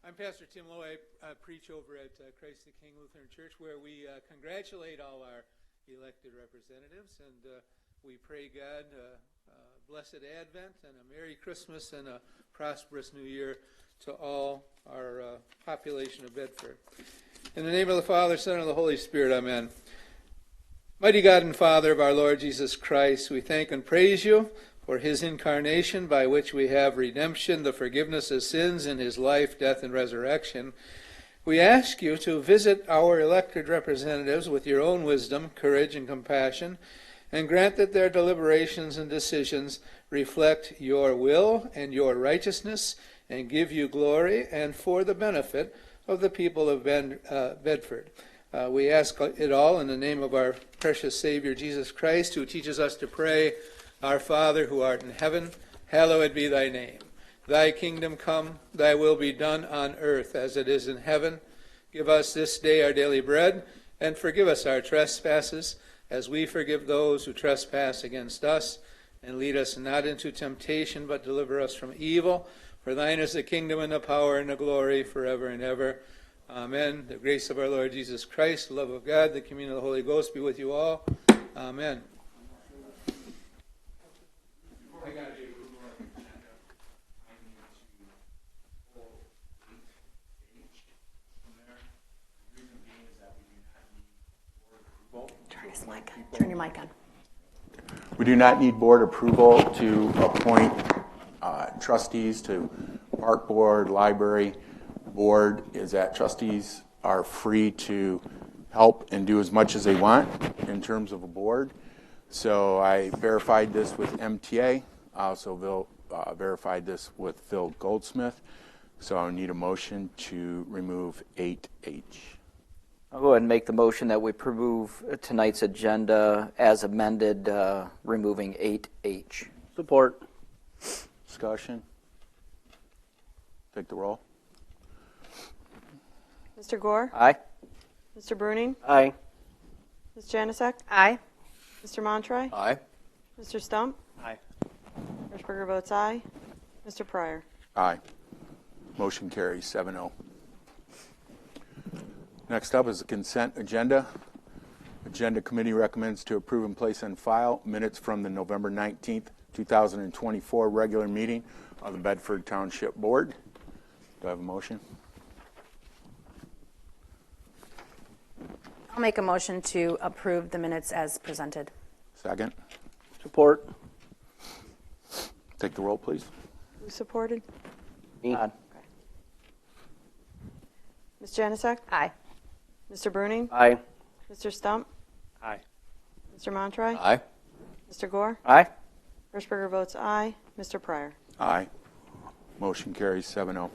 I'm Pastor Tim Lowe. I preach over at Christ the King Lutheran Church, where we congratulate all our elected representatives, and we pray God blessed Advent and a Merry Christmas and a prosperous New Year to all our population of Bedford. In the name of the Father, Son, and the Holy Spirit, amen. Mighty God and Father of our Lord Jesus Christ, we thank and praise you for his incarnation, by which we have redemption, the forgiveness of sins in his life, death, and resurrection. We ask you to visit our elected representatives with your own wisdom, courage, and compassion, and grant that their deliberations and decisions reflect your will and your righteousness, and give you glory and for the benefit of the people of Bedford. We ask it all in the name of our precious Savior, Jesus Christ, who teaches us to pray, Our Father, who art in heaven, hallowed be thy name. Thy kingdom come, thy will be done on earth as it is in heaven. Give us this day our daily bread, and forgive us our trespasses, as we forgive those who trespass against us. And lead us not into temptation, but deliver us from evil. For thine is the kingdom and the power and the glory forever and ever. Amen. The grace of our Lord Jesus Christ, the love of God, the communion of the Holy Ghost be with you all. Amen. Turn your mic on. We do not need board approval to appoint trustees to Park Board, Library Board. Is that trustees are free to help and do as much as they want in terms of a board. So I verified this with MTA. I also verified this with Phil Goldsmith. So I need a motion to remove 8H. I'll go ahead and make the motion that we approve tonight's agenda as amended, removing 8H. Support. Discussion. Take the roll. Mr. Gore? Aye. Mr. Bruning? Aye. Ms. Janasek? Aye. Mr. Montroy? Aye. Mr. Stump? Aye. Hirschberger votes aye. Mr. Pryor? Aye. Motion carries 7-0. Next up is the consent agenda. Agenda committee recommends to approve and place on file minutes from the November 19th, 2024 regular meeting of the Bedford Township Board. Do I have a motion? I'll make a motion to approve the minutes as presented. Second. Support. Take the roll, please. Who supported? Me. Okay. Ms. Janasek? Aye. Mr. Bruning? Aye. Mr. Stump? Aye. Mr. Montroy? Aye. Mr. Gore? Aye. Hirschberger votes aye. Mr. Pryor? Aye. Motion carries 7-0.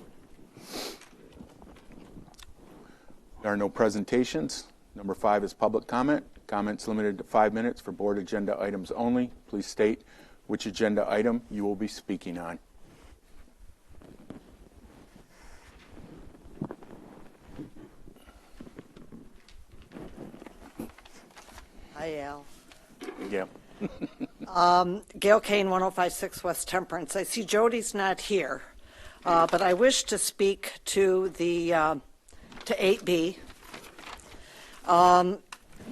There are no presentations. Number 5 is public comment. Comments limited to 5 minutes for board agenda items only. Please state which agenda item you will be speaking on. Hi, Al. Yeah. Gail Kane, 1056 West Temperance. I see Jody's not here, but I wish to speak to the to 8B.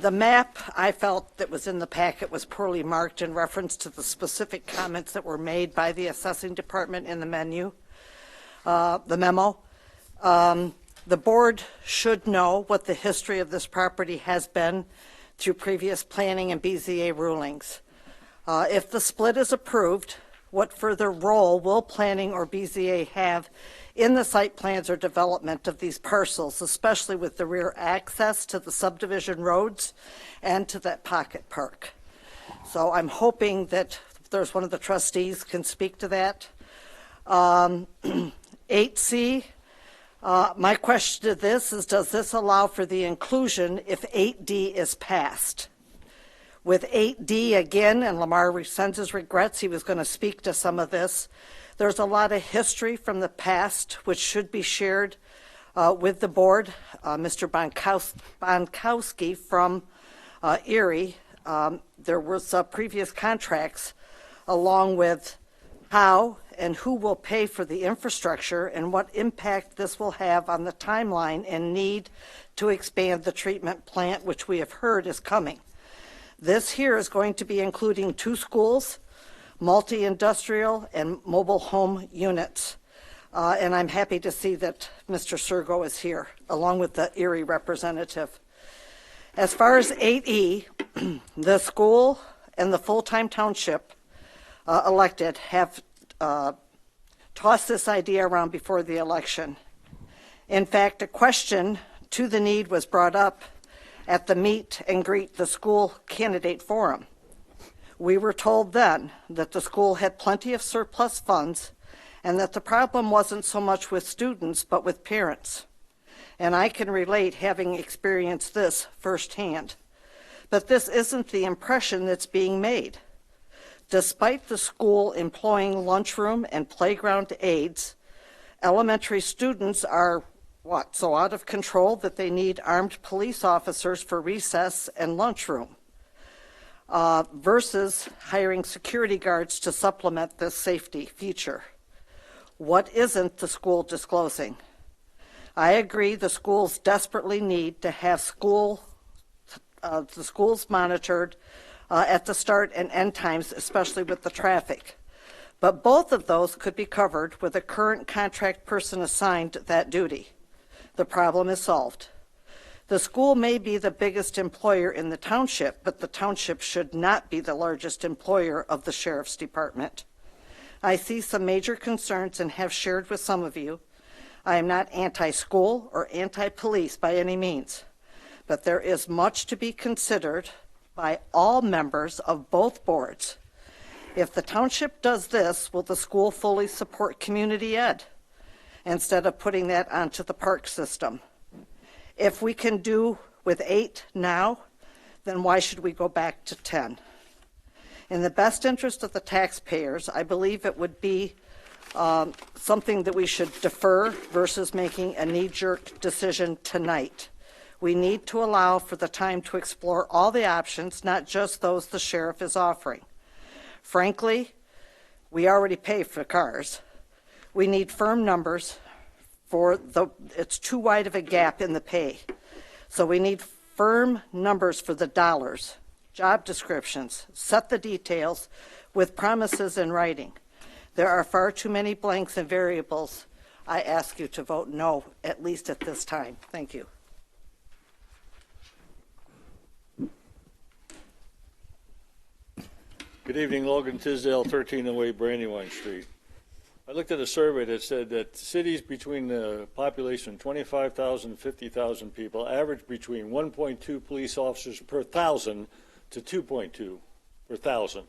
The map I felt that was in the packet was poorly marked in reference to the specific comments that were made by the assessing department in the memo. The board should know what the history of this property has been through previous planning and BZA rulings. If the split is approved, what further role will planning or BZA have in the site plans or development of these parcels, especially with the rear access to the subdivision roads and to that pocket park? So I'm hoping that there's one of the trustees can speak to that. 8C, my question to this is, does this allow for the inclusion if 8D is passed? With 8D, again, and Lamar sends his regrets, he was going to speak to some of this. There's a lot of history from the past which should be shared with the board. Mr. Bonkowski from Erie, there was previous contracts along with how and who will pay for the infrastructure and what impact this will have on the timeline and need to expand the treatment plant, which we have heard is coming. This here is going to be including 2 schools, multi-industrial, and mobile home units. And I'm happy to see that Mr. Sergo is here, along with the Erie representative. As far as 8E, the school and the full-time township elected have tossed this idea around before the election. In fact, a question to the need was brought up at the Meet and Greet the School Candidate Forum. We were told then that the school had plenty of surplus funds and that the problem wasn't so much with students but with parents. And I can relate, having experienced this firsthand. But this isn't the impression that's being made. Despite the school employing lunchroom and playground aides, elementary students are, so out of control that they need armed police officers for recess and lunchroom, versus hiring security guards to supplement this safety feature. What isn't the school disclosing? I agree the schools desperately need to have the schools monitored at the start and end times, especially with the traffic. But both of those could be covered with a current contract person assigned that duty. The problem is solved. The school may be the biggest employer in the township, but the township should not be the largest employer of the sheriff's department. I see some major concerns and have shared with some of you. I am not anti-school or anti-police by any means, but there is much to be considered by all members of both boards. If the township does this, will the school fully support community ed instead of putting that onto the park system? If we can do with 8 now, then why should we go back to 10? In the best interest of the taxpayers, I believe it would be something that we should defer versus making a knee-jerk decision tonight. We need to allow for the time to explore all the options, not just those the sheriff is offering. Frankly, we already pay for cars. We need firm numbers it's too wide of a gap in the pay. So we need firm numbers for the dollars, job descriptions, set the details with promises in writing. There are far too many blanks and variables. I ask you to vote no, at least at this time. Thank you. Good evening, Logan Tisdale, 13 away Brandywine Street. I looked at a survey that said that cities between the population 25,000 and 50,000 people average between 1.2 police officers per 1,000 to 2.2 per 1,000.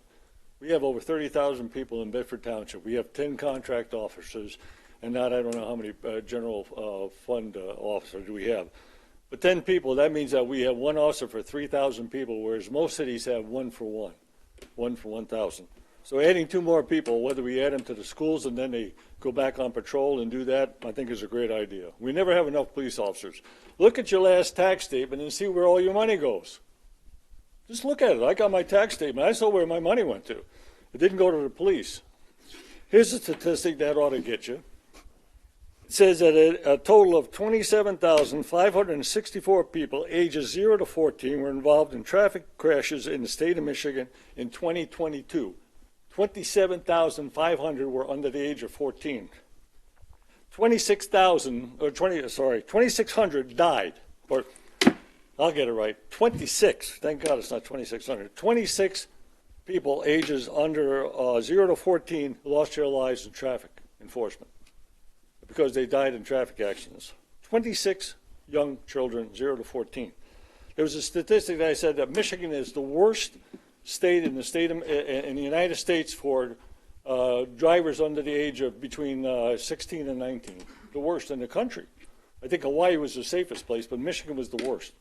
We have over 30,000 people in Bedford Township. We have 10 contract officers, and I don't know how many general fund officers we have. But 10 people, that means that we have one officer for 3,000 people, whereas most cities have one for 1,000. So adding 2 more people, whether we add them to the schools and then they go back on patrol and do that, I think is a great idea. We never have enough police officers. Look at your last tax statement and see where all your money goes. Just look at it. I got my tax statement. I saw where my money went to. It didn't go to the police. Here's a statistic that ought to get you. It says that a total of 27,564 people ages 0 to 14 were involved in traffic crashes in the state of Michigan in 2022. 27,500 were under the age of 14. 2,600 died, or I'll get it right, 26, thank God it's not 2,600, 26 people ages under 0 to 14 lost their lives in traffic enforcement because they died in traffic accidents. 26 young children, 0 to 14. There was a statistic that I said that Michigan is the worst state in the United States for drivers under the age of between 16 and 19, the worst in the country. I think Hawaii was the safest place, but Michigan was the worst.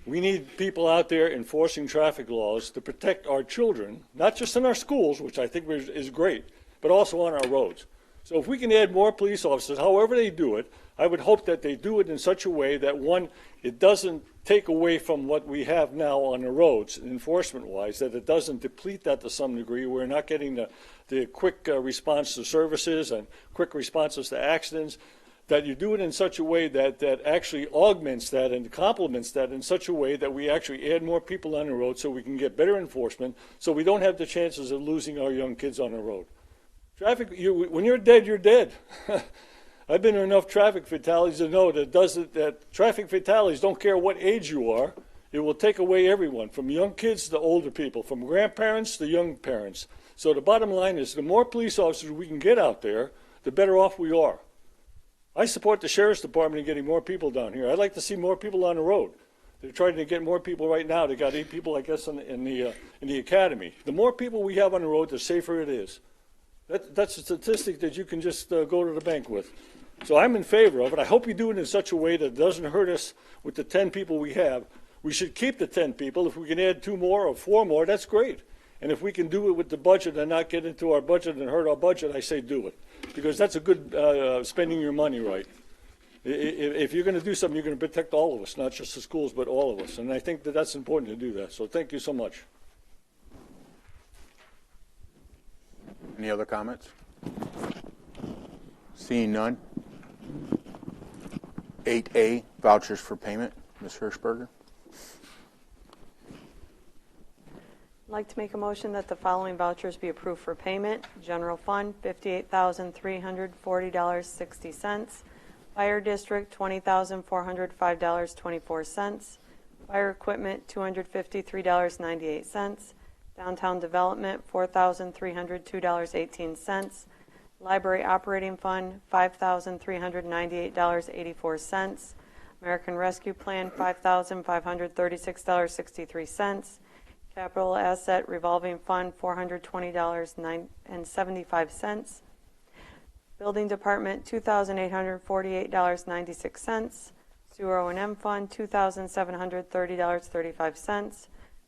We need people out there enforcing traffic laws to protect our children, not just in our schools, which I think is great, but also on our roads. So if we can add more police officers, however they do it, I would hope that they do it in such a way that, one, it doesn't take away from what we have now on the roads, enforcement-wise, that it doesn't deplete that to some degree. We're not getting the quick response to services and quick responses to accidents, that you do it in such a way that actually augments that and complements that in such a way that we actually add more people on the road so we can get better enforcement, so we don't have the chances of losing our young kids on the road. Traffic, when you're dead, you're dead. I've been in enough traffic fatalities to know that traffic fatalities don't care what age you are. It will take away everyone, from young kids to older people, from grandparents to young parents. So the bottom line is, the more police officers we can get out there, the better off we are. I support the Sheriff's Department in getting more people down here. I'd like to see more people on the road. They're trying to get more people right now. They got 8 people, I guess, in the academy. The more people we have on the road, the safer it is. That's a statistic that you can just go to the bank with. So I'm in favor of it. I hope you do it in such a way that it doesn't hurt us with the 10 people we have. We should keep the 10 people. If we can add 2 more or 4 more, that's great. And if we can do it with the budget and not get into our budget and hurt our budget, I say do it. Because that's a good spending your money right. If you're going to do something, you're going to protect all of us, not just the schools, but all of us. And I think that that's important to do that. So thank you so much. Any other comments? Seeing none. 8A, vouchers for payment. Ms. Hirschberger. I'd like to make a motion that the following vouchers be approved for payment. General Fund, $58,340.60. Fire District, $20,405.24. Fire Equipment, $253.98. Downtown Development, $4,302.18. Library Operating Fund, $5,398.84. American Rescue Plan, $5,536.63. Capital Asset Revolving Fund, $420.75. Building Department, $2,848.96. Sewer O&M Fund, $2,730.35.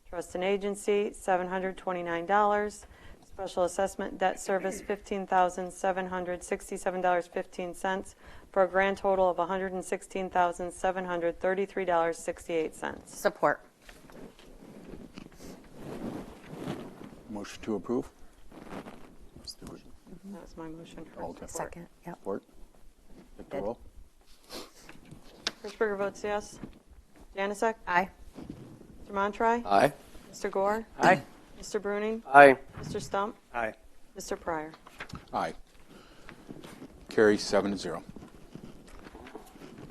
Trust and Agency, $729. Special Assessment Debt Service, $15,767.15, for a grand total of $116,733.68. Support. Motion to approve. That was my motion. Okay. Second. Yep. Support. Take the Did. roll. Hirschberger votes yes. Janusik? Aye. Mr. Montry? Aye. Mr. Gore? Aye. Mr. Bruning? Aye. Mr. Stump? Aye. Mr. Pryor? Aye. Carries 7-0.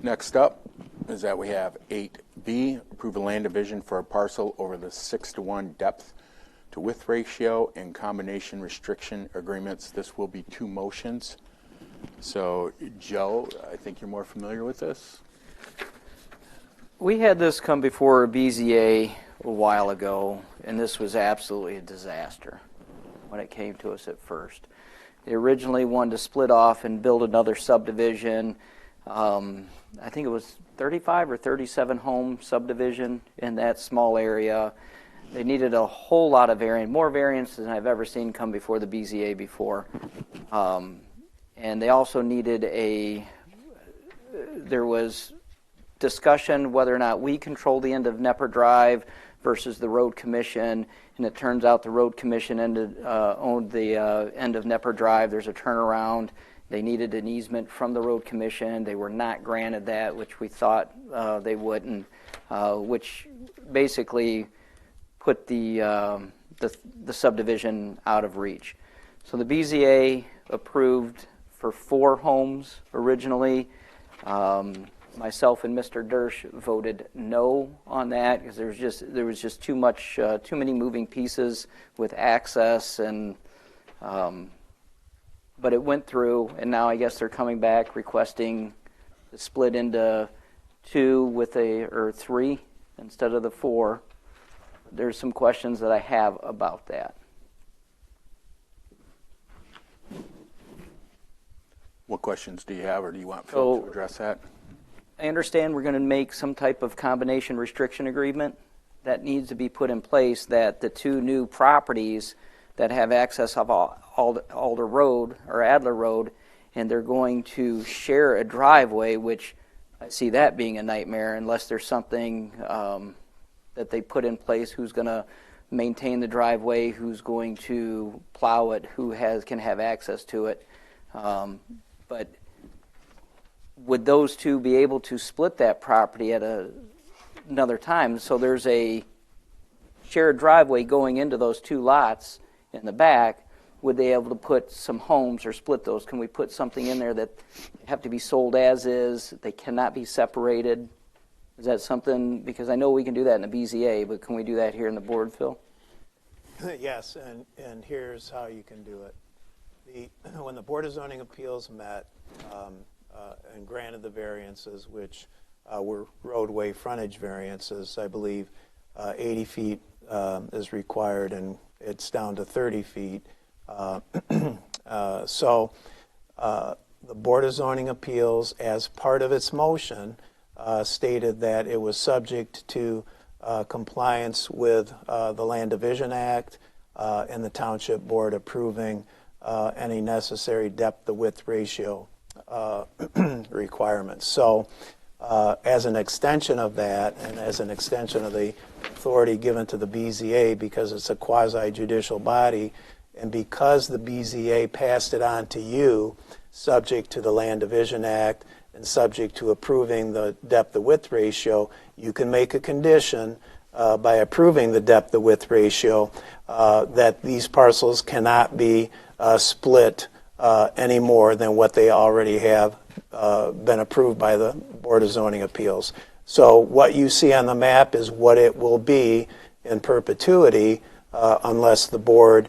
Next up is that we have 8B, approve a land division for a parcel over the 6-to-1 depth to width ratio and combination restriction agreements. This will be 2 motions. So, Joe, I think you're more familiar with this. We had this come before BZA a while ago, and this was absolutely a disaster when it came to us at first. They originally wanted to split off and build another subdivision. I think it was 35 or 37 home subdivision in that small area. They needed a whole lot of variance, more variance than I've ever seen come before the BZA before. And they also needed there was discussion whether or not we control the end of Nepper Drive versus the Road Commission, and it turns out the Road Commission owned the end of Nepper Drive. There's a turnaround. They needed an easement from the Road Commission. They were not granted that, which we thought they wouldn't, which basically put the subdivision out of reach. So the BZA approved for 4 homes originally. Myself and Mr. Dersch voted no on that because there was just too many moving pieces with access, and but it went through, and now I guess they're coming back requesting to split into 2 or 3 instead of the 4. There's some questions that I have about that. What questions do you have, or do you want Phil to address that? I understand we're going to make some type of combination restriction agreement that needs to be put in place, that the 2 new properties that have access of Alder Road or Adler Road and they're going to share a driveway, which I see that being a nightmare unless there's something that they put in place, who's going to maintain the driveway, who's going to plow it, who can have access to it. But would those two be able to split that property at another time? So there's a shared driveway going into those two lots in the back. Would they be able to put some homes or split those? Can we put something in there that have to be sold as is? They cannot be separated? Is that something, because I know we can do that in the BZA, but can we do that here in the board, Phil? Yes, and here's how you can do it. When the Board of Zoning Appeals met and granted the variances, which were roadway frontage variances, I believe 80 feet is required, and it's down to 30 feet. So the Board of Zoning Appeals, as part of its motion, stated that it was subject to compliance with the Land Division Act and the Township Board approving any necessary depth-to-width ratio requirements. So as an extension of that, and as an extension of the authority given to the BZA, because it's a quasi-judicial body, and because the BZA passed it on to you, subject to the Land Division Act and subject to approving the depth-to-width ratio, you can make a condition by approving the depth-to-width ratio that these parcels cannot be split any more than what they already have been approved by the Board of Zoning Appeals. So what you see on the map is what it will be in perpetuity unless the board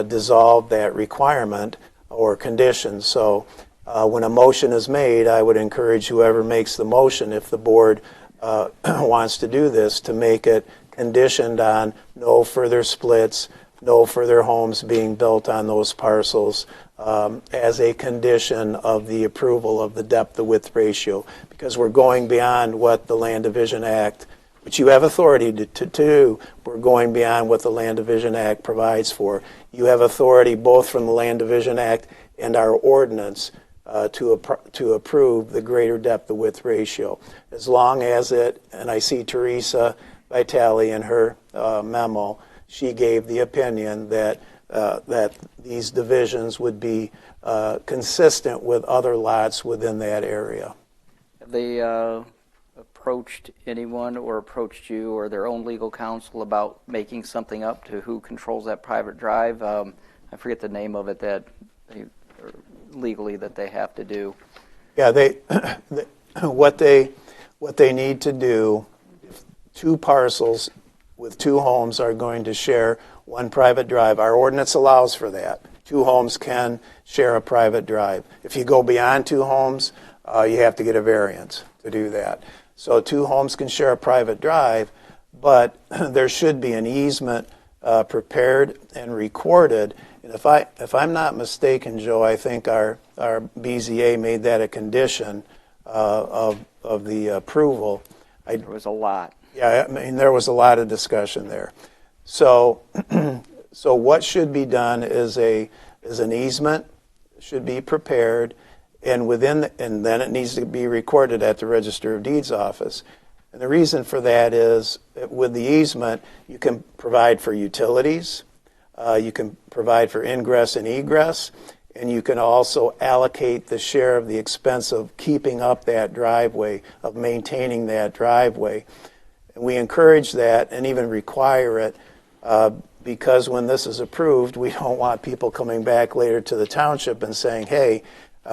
dissolved that requirement or condition. So when a motion is made, I would encourage whoever makes the motion, if the board wants to do this, to make it conditioned on no further splits, no further homes being built on those parcels as a condition of the approval of the depth-to-width ratio, because we're going beyond what the Land Division Act, which you have authority to do, we're going beyond what the Land Division Act provides for. You have authority both from the Land Division Act and our ordinance to approve the greater depth-to-width ratio. As long as it, and I see Teresa Vitale in her memo, she gave the opinion that these divisions would be consistent with other lots within that area. Have they approached anyone or approached you or their own legal counsel about making something up to who controls that private drive? I forget the name of it that legally that they have to do. Yeah, what they need to do, two parcels with two homes are going to share one private drive. Our ordinance allows for that. Two homes can share a private drive. If you go beyond two homes, you have to get a variance to do that. So two homes can share a private drive, but there should be an easement prepared and recorded. And if I'm not mistaken, Joe, I think our BZA made that a condition of the approval. There was a lot. Yeah, I mean, there was a lot of discussion there. So, so what should be done is an easement should be prepared, and and then it needs to be recorded at the Register of Deeds office. And the reason for that is with the easement, you can provide for utilities, you can provide for ingress and egress, and you can also allocate the share of the expense of keeping up that driveway, of maintaining that driveway. And we encourage that and even require it because when this is approved, we don't want people coming back later to the township and saying, hey,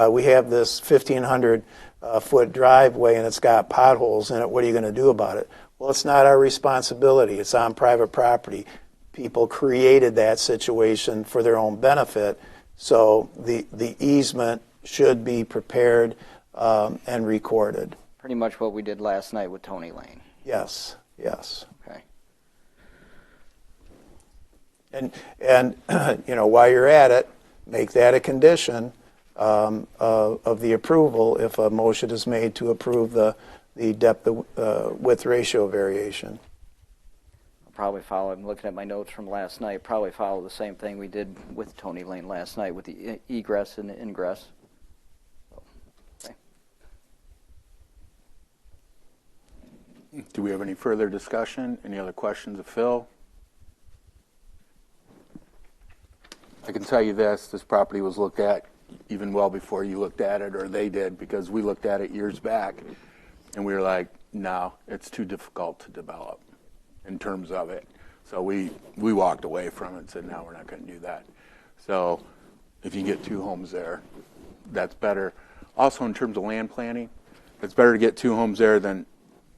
we have this 1,500-foot driveway and it's got potholes in it. What are you going to do about it? Well, it's not our responsibility. It's on private property. People created that situation for their own benefit. So the easement should be prepared and recorded. Pretty much what we did last night with Tony Lane. Yes, yes. Okay. And you know, while you're at it, make that a condition of the approval if a motion is made to approve the depth-to-width ratio variation. I'll probably follow, I'm looking at my notes from last night, probably follow the same thing we did with Tony Lane last night with the egress and the ingress. Do we have any further discussion? Any other questions of Phil? I can tell you this property was looked at even well before you looked at it, or they did, because we looked at it years back, and we were like, no, it's too difficult to develop in terms of it. So we walked away from it and said, no, we're not going to do that. So if you get 2 homes there, that's better. Also, in terms of land planning, it's better to get 2 homes there than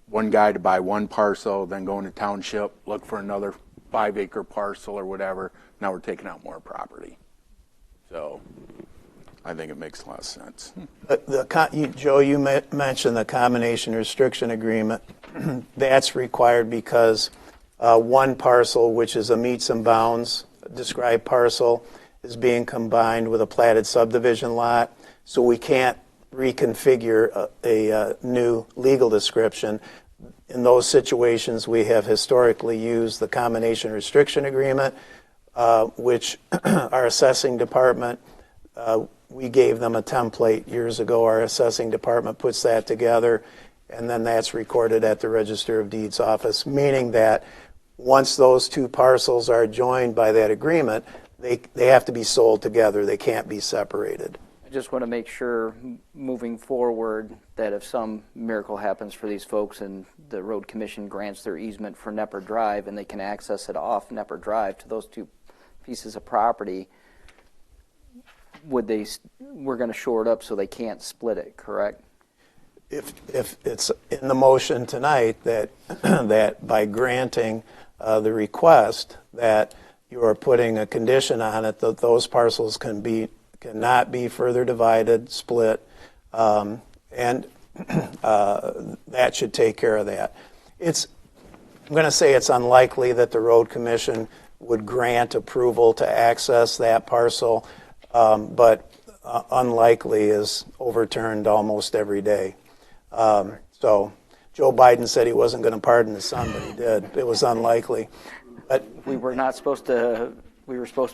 one guy to buy 1 parcel, then go into township, look for another 5-acre parcel or whatever. Now we're taking out more property. So I think it makes a lot of sense. Joe, you mentioned the combination restriction agreement. That's required because 1 parcel, which is a meets and bounds described parcel, is being combined with a platted subdivision lot. So we can't reconfigure a new legal description. In those situations, we have historically used the combination restriction agreement, which our assessing department, we gave them a template years ago. Our assessing department puts that together, and then that's recorded at the Register of Deeds office, meaning that once those 2 parcels are joined by that agreement, they have to be sold together. They can't be separated. I just want to make sure moving forward that if some miracle happens for these folks and the road commission grants their easement for Nepper Drive and they can access it off Nepper Drive to those 2 pieces of property, we're going to shore it up so they can't split it, correct? If it's in the motion tonight that that by granting the request that you are putting a condition on it that those parcels cannot be further divided, split, and that should take care of that. I'm going to say it's unlikely that the road commission would grant approval to access that parcel, but unlikely is overturned almost every day. So Joe Biden said he wasn't going to pardon his son, but he did. It was unlikely. But We were supposed to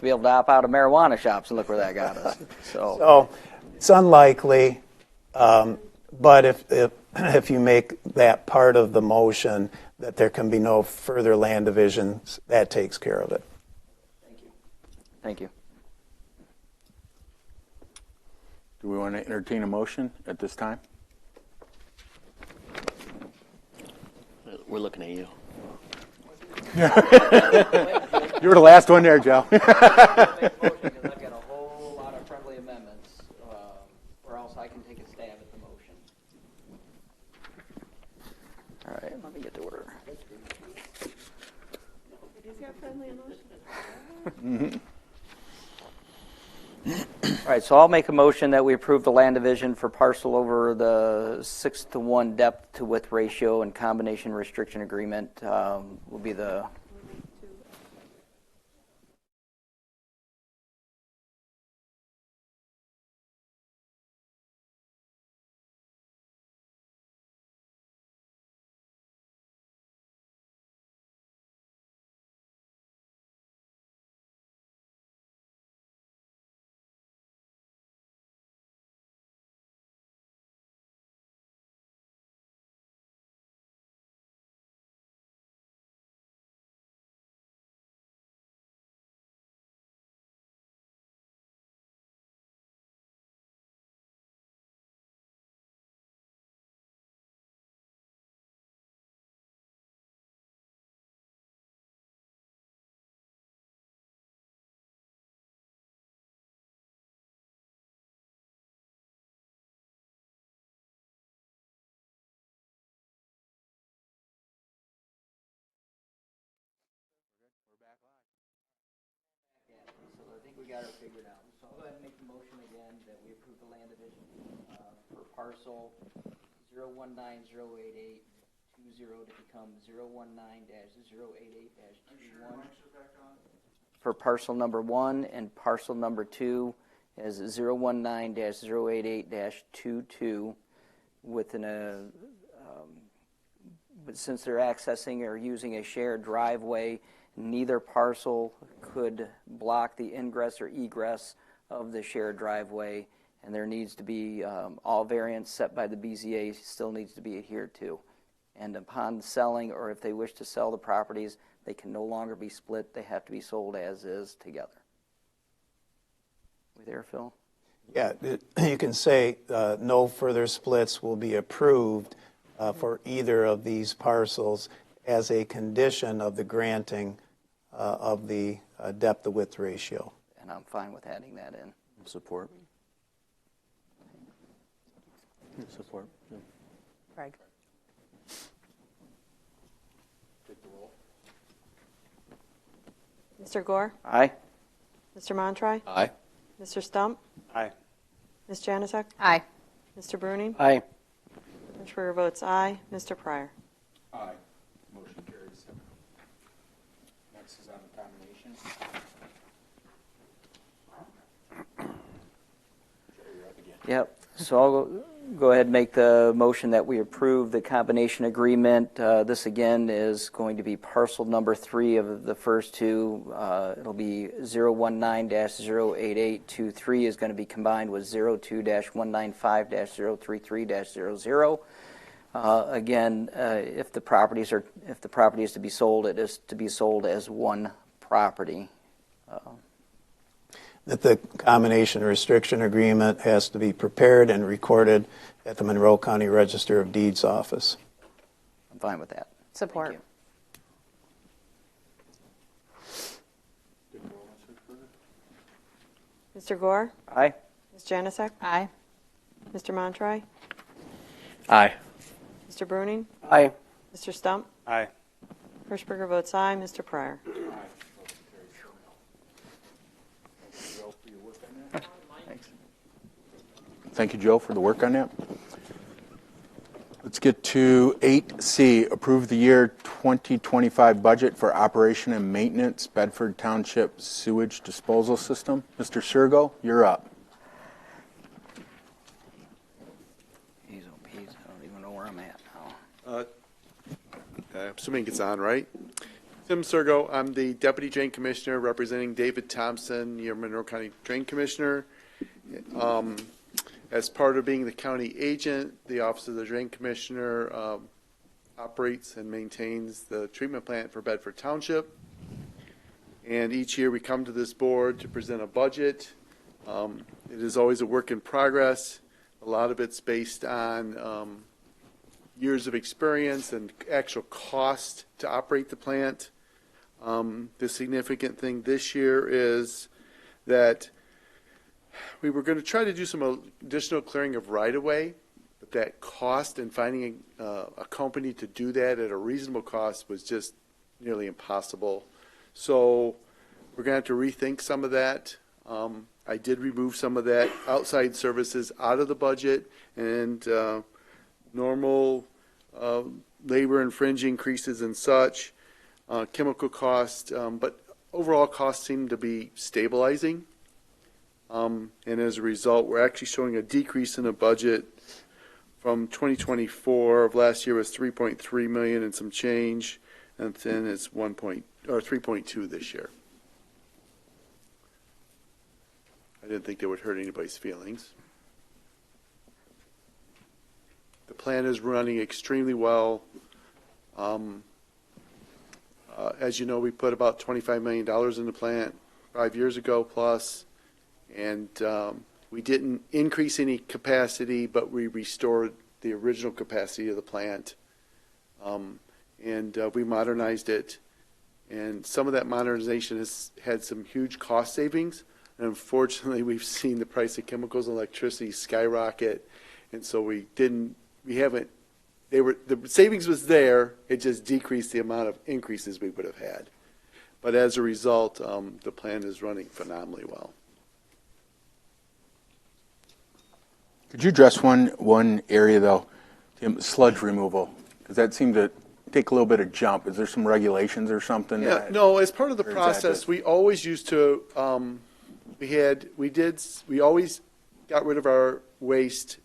be able to opt out of marijuana shops, and look where that got us. So it's unlikely, but if you make that part of the motion that there can be no further land divisions, that takes care of it. Thank you. Do we want to entertain a motion at this time? We're looking at you. You were the last one there, Joe. I've got a whole lot of friendly amendments, or else I can take a stab at the motion. All right, let me get to order. All right, so I'll make a motion that we approve the land division for parcel over the 6-to-1 depth to width ratio and combination restriction agreement will be the. So I think we got her figured out. So I'll go ahead and make the motion again that we approve the land division for parcel 019-088-20 to become 019-088-21. For parcel number 1 and parcel number 2 as 019-088-22 with but since they're accessing or using a shared driveway, neither parcel could block the ingress or egress of the shared driveway, and there needs to be all variance set by the BZA still needs to be adhered to. and upon selling, or if they wish to sell the properties, they can no longer be split. They have to be sold as is together. We there, Phil? Yeah, you can say no further splits will be approved for either of these parcels as a condition of the granting of the depth-to-width ratio. And I'm fine with adding that in. Support. Support. Yeah. Craig. Mr. Gore? Aye. Mr. Montroy? Aye. Mr. Stump? Aye. Ms. Janusik? Aye. Mr. Bruning? Aye. Hirschberger votes aye. Mr. Pryor? Aye. Motion carries. Next is on the combination. Yep. So I'll go ahead and make the motion that we approve the combination agreement. This again is going to be parcel number 3 of the first two. It'll be 019-08823 is going to be combined with 02-195-033-00. Again, if the property is to be sold, it is to be sold as one property. That the combination restriction agreement has to be prepared and recorded at the Monroe County Register of Deeds office. I'm fine with that. Support. Thank Mr. Gore? you. Aye. Ms. Janusik? Aye. Mr. Montroy? Aye. Mr. Bruning? Aye. Mr. Stump? Aye. Hirschberger votes aye. Mr. Pryor? Thank you, Joe, for the work on that. Let's get to 8C, approve the year 2025 budget for operation and maintenance, Bedford Township sewage disposal system. Mr. Sergo, you're up. Jeez, oh, peas, I don't even know where I'm at now. Assuming it's on, right? Tim Sergo, I'm the Deputy Drain Commissioner representing David Thompson, your Monroe County Drain Commissioner. As part of being the county agent, the Office of the Drain Commissioner operates and maintains the treatment plant for Bedford Township. And each year we come to this board to present a budget. It is always a work in progress. A lot of it's based on years of experience and actual cost to operate the plant. The significant thing this year is that we were going to try to do some additional clearing of right-of-way, but that cost and finding a company to do that at a reasonable cost was just nearly impossible. So we're going to have to rethink some of that. I did remove some of that outside services out of the budget, and normal labor and fringe increases and such, chemical costs, but overall costs seem to be stabilizing. And as a result, we're actually showing a decrease in the budget from 2024 of last year was 3.3 million and some change, and then it's 3.2 this year. I didn't think that would hurt anybody's feelings. The plant is running extremely well. As you know, we put about $25 million in the plant 5 years ago plus. And we didn't increase any capacity, but we restored the original capacity of the plant. And we modernized it. And some of that modernization has had some huge cost savings. And unfortunately, we've seen the price of chemicals and electricity skyrocket. And so the savings was there, it just decreased the amount of increases we would have had. But as a result, the plant is running phenomenally well. Could you address one area, though, Tim, sludge removal? Because that seemed to take a little bit of jump. Is there some regulations or something? Yeah, no, as part of the process, we always used to, we always got rid of our waste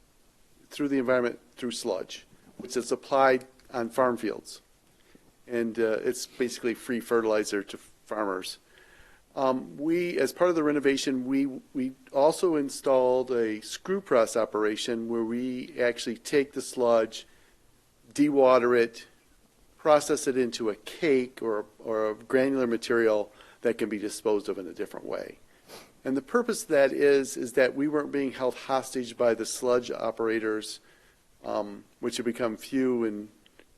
through the environment through sludge, which is applied on farm fields. And it's basically free fertilizer to farmers. As part of the renovation, we also installed a screw press operation where we actually take the sludge, dewater it, process it into a cake or a granular material that can be disposed of in a different way. And the purpose of that is that we weren't being held hostage by the sludge operators, which have become few in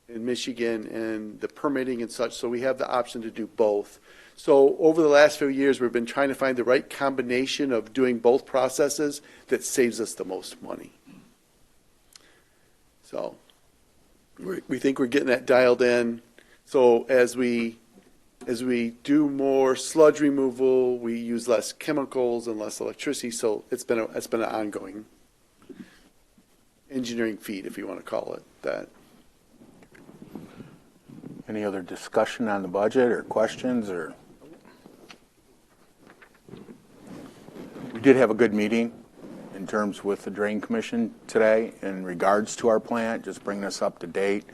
Michigan, and the permitting and such, so we have the option to do both. So over the last few years, we've been trying to find the right combination of doing both processes that saves us the most money. So we think we're getting that dialed in. So as we do more sludge removal, we use less chemicals and less electricity. So it's been an ongoing engineering feat, if you want to call it that. Any other discussion on the budget or questions? Or we did have a good meeting in terms with the Drain Commission today in regards to our plant, just bringing us up to date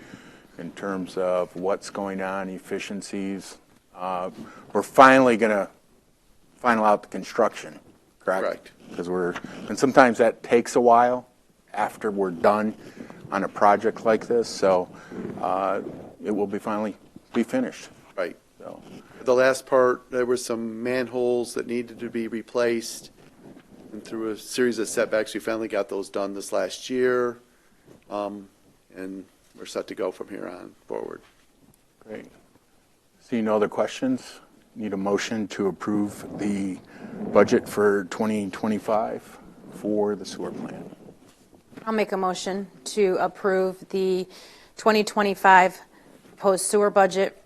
in terms of what's going on, efficiencies. We're finally going to final out the construction, correct? Correct. Because and sometimes that takes a while after we're done on a project like this. So it will finally be finished. Right. So. The last part, there were some manholes that needed to be replaced. And through a series of setbacks, we finally got those done this last year. And we're set to go from here on forward. Great. See no other questions? Need a motion to approve the budget for 2025 for the sewer plant. I'll make a motion to approve the 2025 proposed sewer budget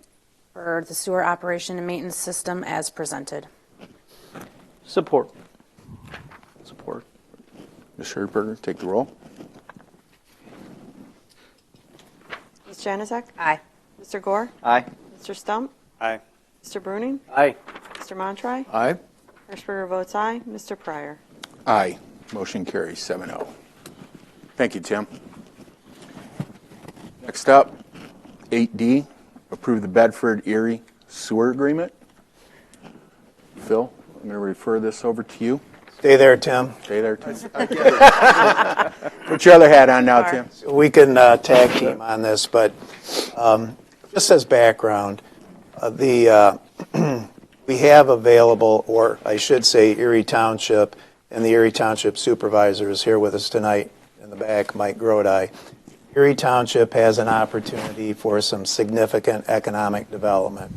for the sewer operation and maintenance system as presented. Support. Support. Ms. Scherberger, take the roll. Ms. Janaszek? Aye. Mr. Gore? Aye. Mr. Stump? Aye. Mr. Bruning? Aye. Mr. Montry? Aye. Hirschberger votes aye. Mr. Pryor? Aye. Motion carries 7-0. Thank you, Tim. Next up, 8D, approve the Bedford-Erie sewer agreement. Phil, I'm going to refer this over to you. Stay there, Tim. Stay there, Tim. Put your other hat on now, Tim. We can tag team on this, but just as background, we have available, or I should say Erie Township, and the Erie Township Supervisor is here with us tonight in the back, Mike Grodi. Erie Township has an opportunity for some significant economic development.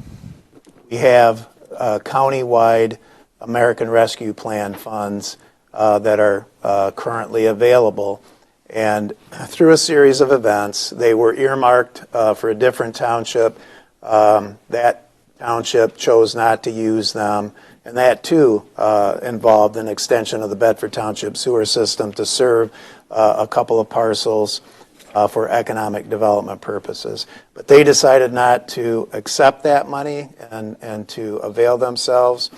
We have county-wide American Rescue Plan funds that are currently available. And through a series of events, they were earmarked for a different township. That township chose not to use them. And that, too, involved an extension of the Bedford Township sewer system to serve a couple of parcels for economic development purposes. But they decided not to accept that money and to avail themselves.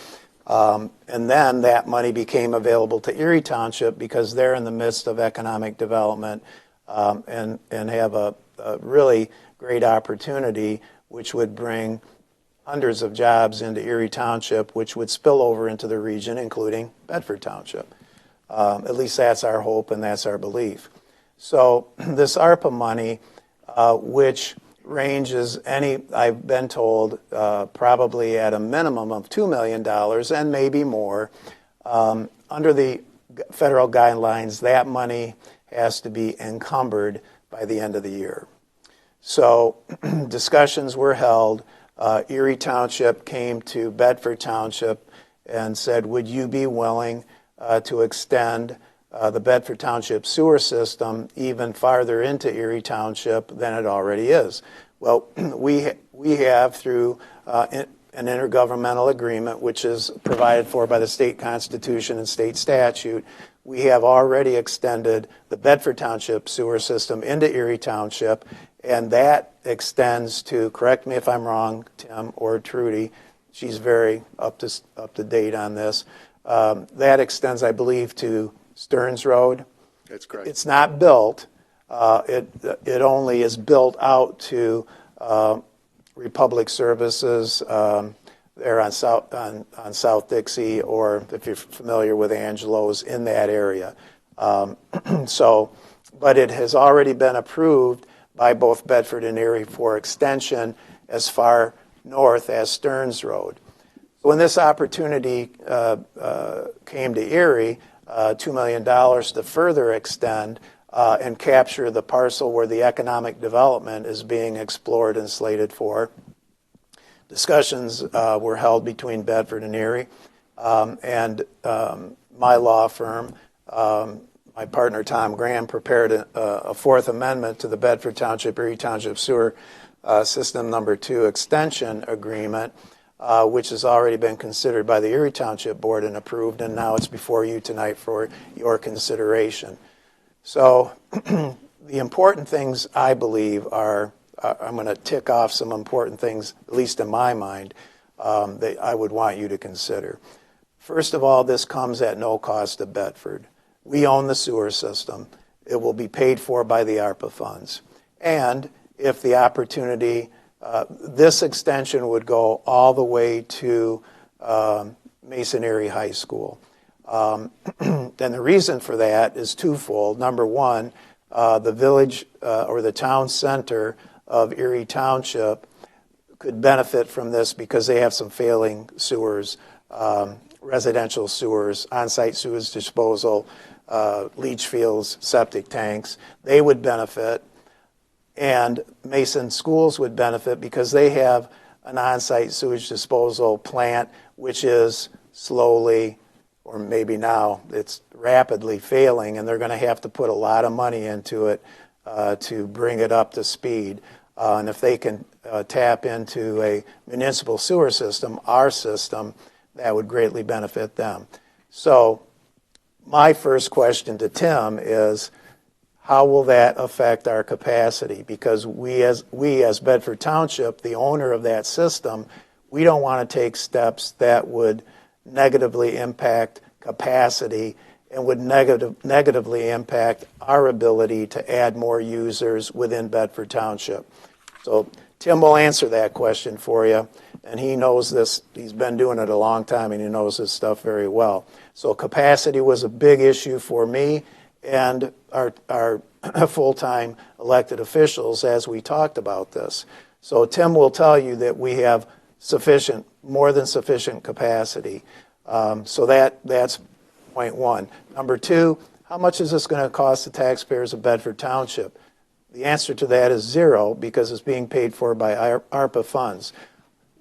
And then that money became available to Erie Township because they're in the midst of economic development and have a really great opportunity, which would bring hundreds of jobs into Erie Township, which would spill over into the region, including Bedford Township. At least that's our hope and that's our belief. So this ARPA money, which ranges I've been told, probably at a minimum of $2 million and maybe more. Under the federal guidelines, that money has to be encumbered by the end of the year. So discussions were held. Erie Township came to Bedford Township and said, would you be willing to extend the Bedford Township sewer system even farther into Erie Township than it already is? Well, we have, through an intergovernmental agreement, which is provided for by the state constitution and state statute, we have already extended the Bedford Township sewer system into Erie Township, and that extends to, correct me if I'm wrong, Tim or Trudy, she's very up to date on this, that extends, I believe, to Stearns Road. That's correct. It's not built. It only is built out to Republic Services there on South Dixie, or if you're familiar with Angelo's, in that area. But it has already been approved by both Bedford and Erie for extension as far north as Stearns Road. When this opportunity came to Erie, $2 million to further extend and capture the parcel where the economic development is being explored and slated for. Discussions were held between Bedford and Erie and my law firm. My partner Tom Graham prepared a fourth amendment to the Bedford Township, Erie Township Sewer System Number 2 Extension Agreement, which has already been considered by the Erie Township Board and approved, and now it's before you tonight for your consideration. So the important things, I believe, are, I'm going to tick off some important things, at least in my mind, that I would want you to consider. First of all, this comes at no cost to Bedford. We own the sewer system. It will be paid for by the ARPA funds. And if the opportunity, this extension would go all the way to Mason-Erie High School. And the reason for that is twofold. Number one, the village or the town center of Erie Township could benefit from this because they have some failing sewers, residential sewers, on-site sewage disposal, leach fields, septic tanks. They would benefit, and Mason Schools would benefit because they have an on-site sewage disposal plant which is slowly, or maybe now it's rapidly failing, and they're going to have to put a lot of money into it to bring it up to speed. And if they can tap into a municipal sewer system, our system, that would greatly benefit them. So my first question to Tim is, how will that affect our capacity? Because we as Bedford Township, the owner of that system, we don't want to take steps that would negatively impact capacity and would negatively impact our ability to add more users within Bedford Township. So Tim will answer that question for you, and he knows this. He's been doing it a long time, and he knows this stuff very well. So capacity was a big issue for me and our full-time elected officials as we talked about this. So Tim will tell you that we have sufficient, more than sufficient capacity. So that's point one. Number two, how much is this going to cost the taxpayers of Bedford Township? The answer to that is zero, because it's being paid for by ARPA funds.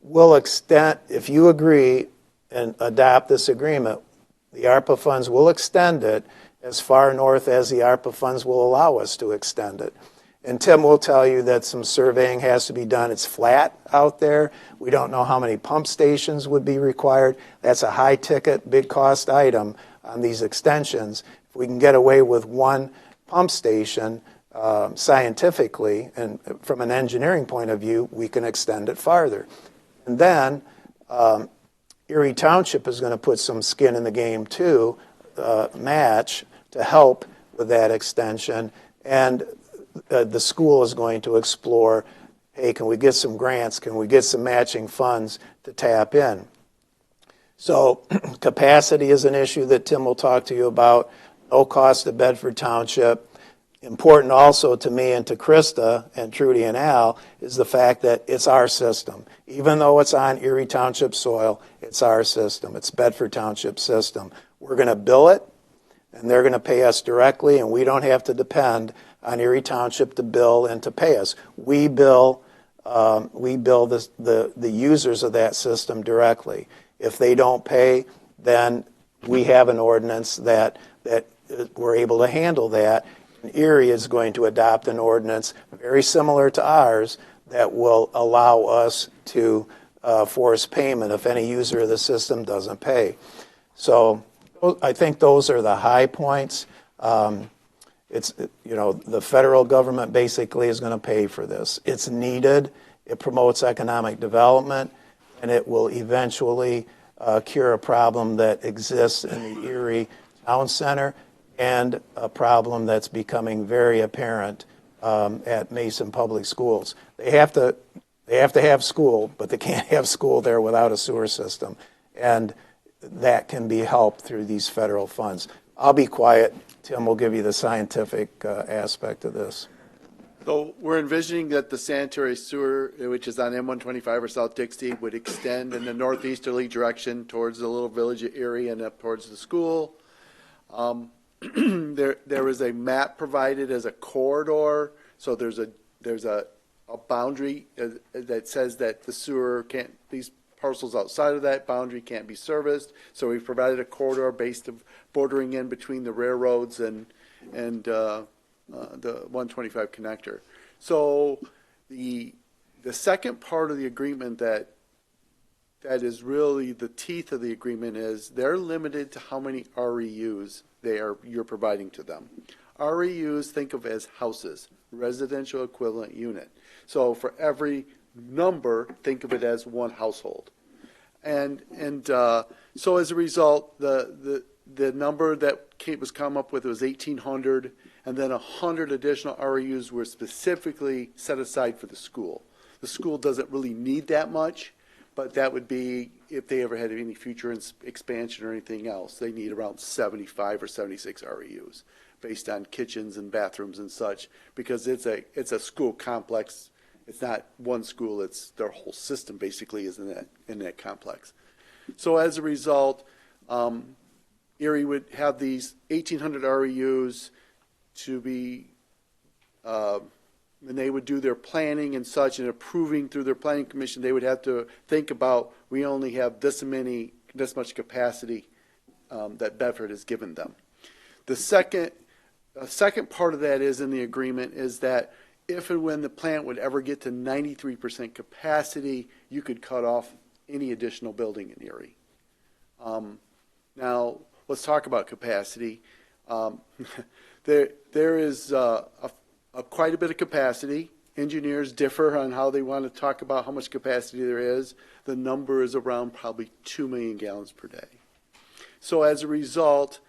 We'll extend, if you agree and adopt this agreement, the ARPA funds will extend it as far north as the ARPA funds will allow us to extend it. And Tim will tell you that some surveying has to be done. It's flat out there. We don't know how many pump stations would be required. That's a high-ticket, big-cost item on these extensions. If we can get away with one pump station scientifically and from an engineering point of view, we can extend it farther. And then Erie Township is going to put some skin in the game too, match, to help with that extension. And the school is going to explore, hey, can we get some grants? Can we get some matching funds to tap in? So capacity is an issue that Tim will talk to you about. No cost to Bedford Township. Important also to me and to Krista and Trudy and Al is the fact that it's our system. Even though it's on Erie Township soil, it's our system. It's Bedford Township system. We're going to bill it, and they're going to pay us directly, and we don't have to depend on Erie Township to bill and to pay us. We bill the users of that system directly. If they don't pay, then we have an ordinance that we're able to handle that. And Erie is going to adopt an ordinance very similar to ours that will allow us to force payment if any user of the system doesn't pay. So I think those are the high points. It's, the federal government basically is going to pay for this. It's needed. It promotes economic development, and it will eventually cure a problem that exists in the Erie Town Center and a problem that's becoming very apparent at Mason Public Schools. They have to have school, but they can't have school there without a sewer system, and that can be helped through these federal funds. I'll be quiet. Tim will give you the scientific aspect of this. So we're envisioning that the sanitary sewer, which is on M125 or South Dixie, would extend in the northeasterly direction towards the little village of Erie and up towards the school. There is a map provided as a corridor, so there's a boundary that says that the sewer can't, these parcels outside of that boundary can't be serviced. So we've provided a corridor based of bordering in between the railroads and the 125 connector. So the second part of the agreement that is really the teeth of the agreement is they're limited to how many REUs you're providing to them. REUs, think of as houses, residential equivalent unit. So for every number, think of it as one household. And so as a result, the number that Kate was come up with was 1,800, and then 100 additional REUs were specifically set aside for the school. The school doesn't really need that much, but that would be if they ever had any future expansion or anything else. They need around 75 or 76 REUs based on kitchens and bathrooms and such, because it's a school complex. It's not one school, it's their whole system basically is in that complex. So as a result, Erie would have these 1,800 REUs to be, and they would do their planning and such, and approving through their planning commission, they would have to think about, we only have this much capacity that Bedford has given them. The second part of that is in the agreement is that if and when the plant would ever get to 93% capacity, you could cut off any additional building in Erie. Now, let's talk about capacity. There is quite a bit of capacity. Engineers differ on how they want to talk about how much capacity there is. The number is around probably 2 million gallons per day. So as a result,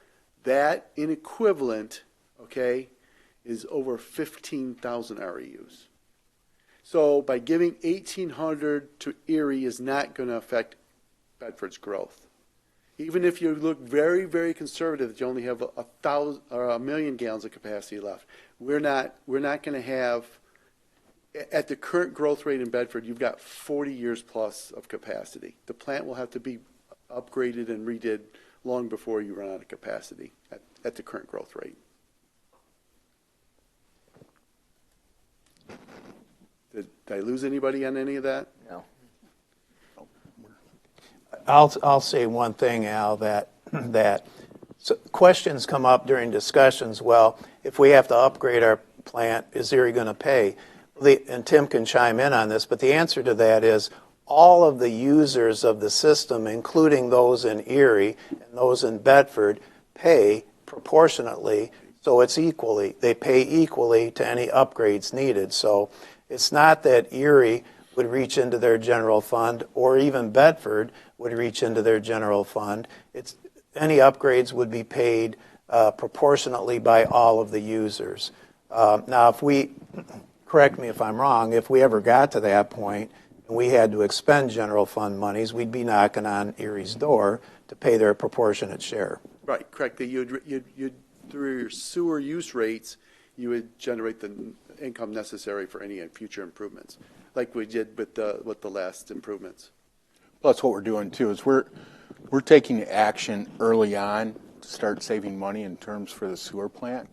that in equivalent, okay, is over 15,000 REUs. So by giving 1,800 to Erie is not going to affect Bedford's growth. Even if you look very, very conservative, that you only have 1,000 or 1 million gallons of capacity left. We're not going to have, at the current growth rate in Bedford, you've got 40 years plus of capacity. The plant will have to be upgraded and redid long before you run out of capacity at the current growth rate. Did I lose anybody on any of that? No. I'll say one thing, Al, that questions come up during discussions. Well, if we have to upgrade our plant, is Erie going to pay? And Tim can chime in on this, but the answer to that is all of the users of the system, including those in Erie and those in Bedford, pay proportionately, so it's equally. They pay equally to any upgrades needed. So it's not that Erie would reach into their general fund or even Bedford would reach into their general fund. Any upgrades would be paid proportionately by all of the users. Now, if we, correct me if I'm wrong, if we ever got to that point and we had to expend general fund monies, we'd be knocking on Erie's door to pay their proportionate share. Right, correct. You'd through your sewer use rates, you would generate the income necessary for any future improvements, like we did with the last improvements. Plus, what we're doing too is we're taking action early on to start saving money in terms for the sewer plant,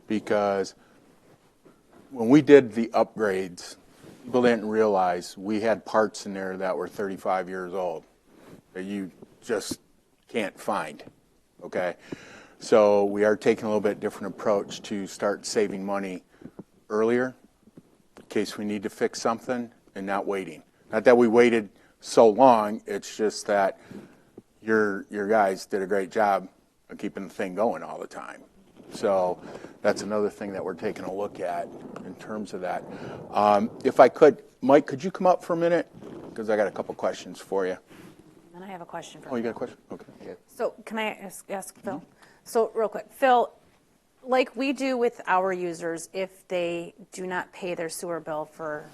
because when we did the upgrades, people didn't realize we had parts in there that were 35 years old that you just can't find. Okay, so we are taking a little bit different approach to start saving money earlier in case we need to fix something and not waiting. Not that we waited so long, it's just that your guys did a great job of keeping the thing going all the time. So that's another thing that we're taking a look at in terms of that. If I could, Mike, could you come up for a minute? Because I got a couple questions for you. And I have a question for Oh, you got a question? Okay. So can I ask Phil? So real quick, Phil, like we do with our users, if they do not pay their sewer bill for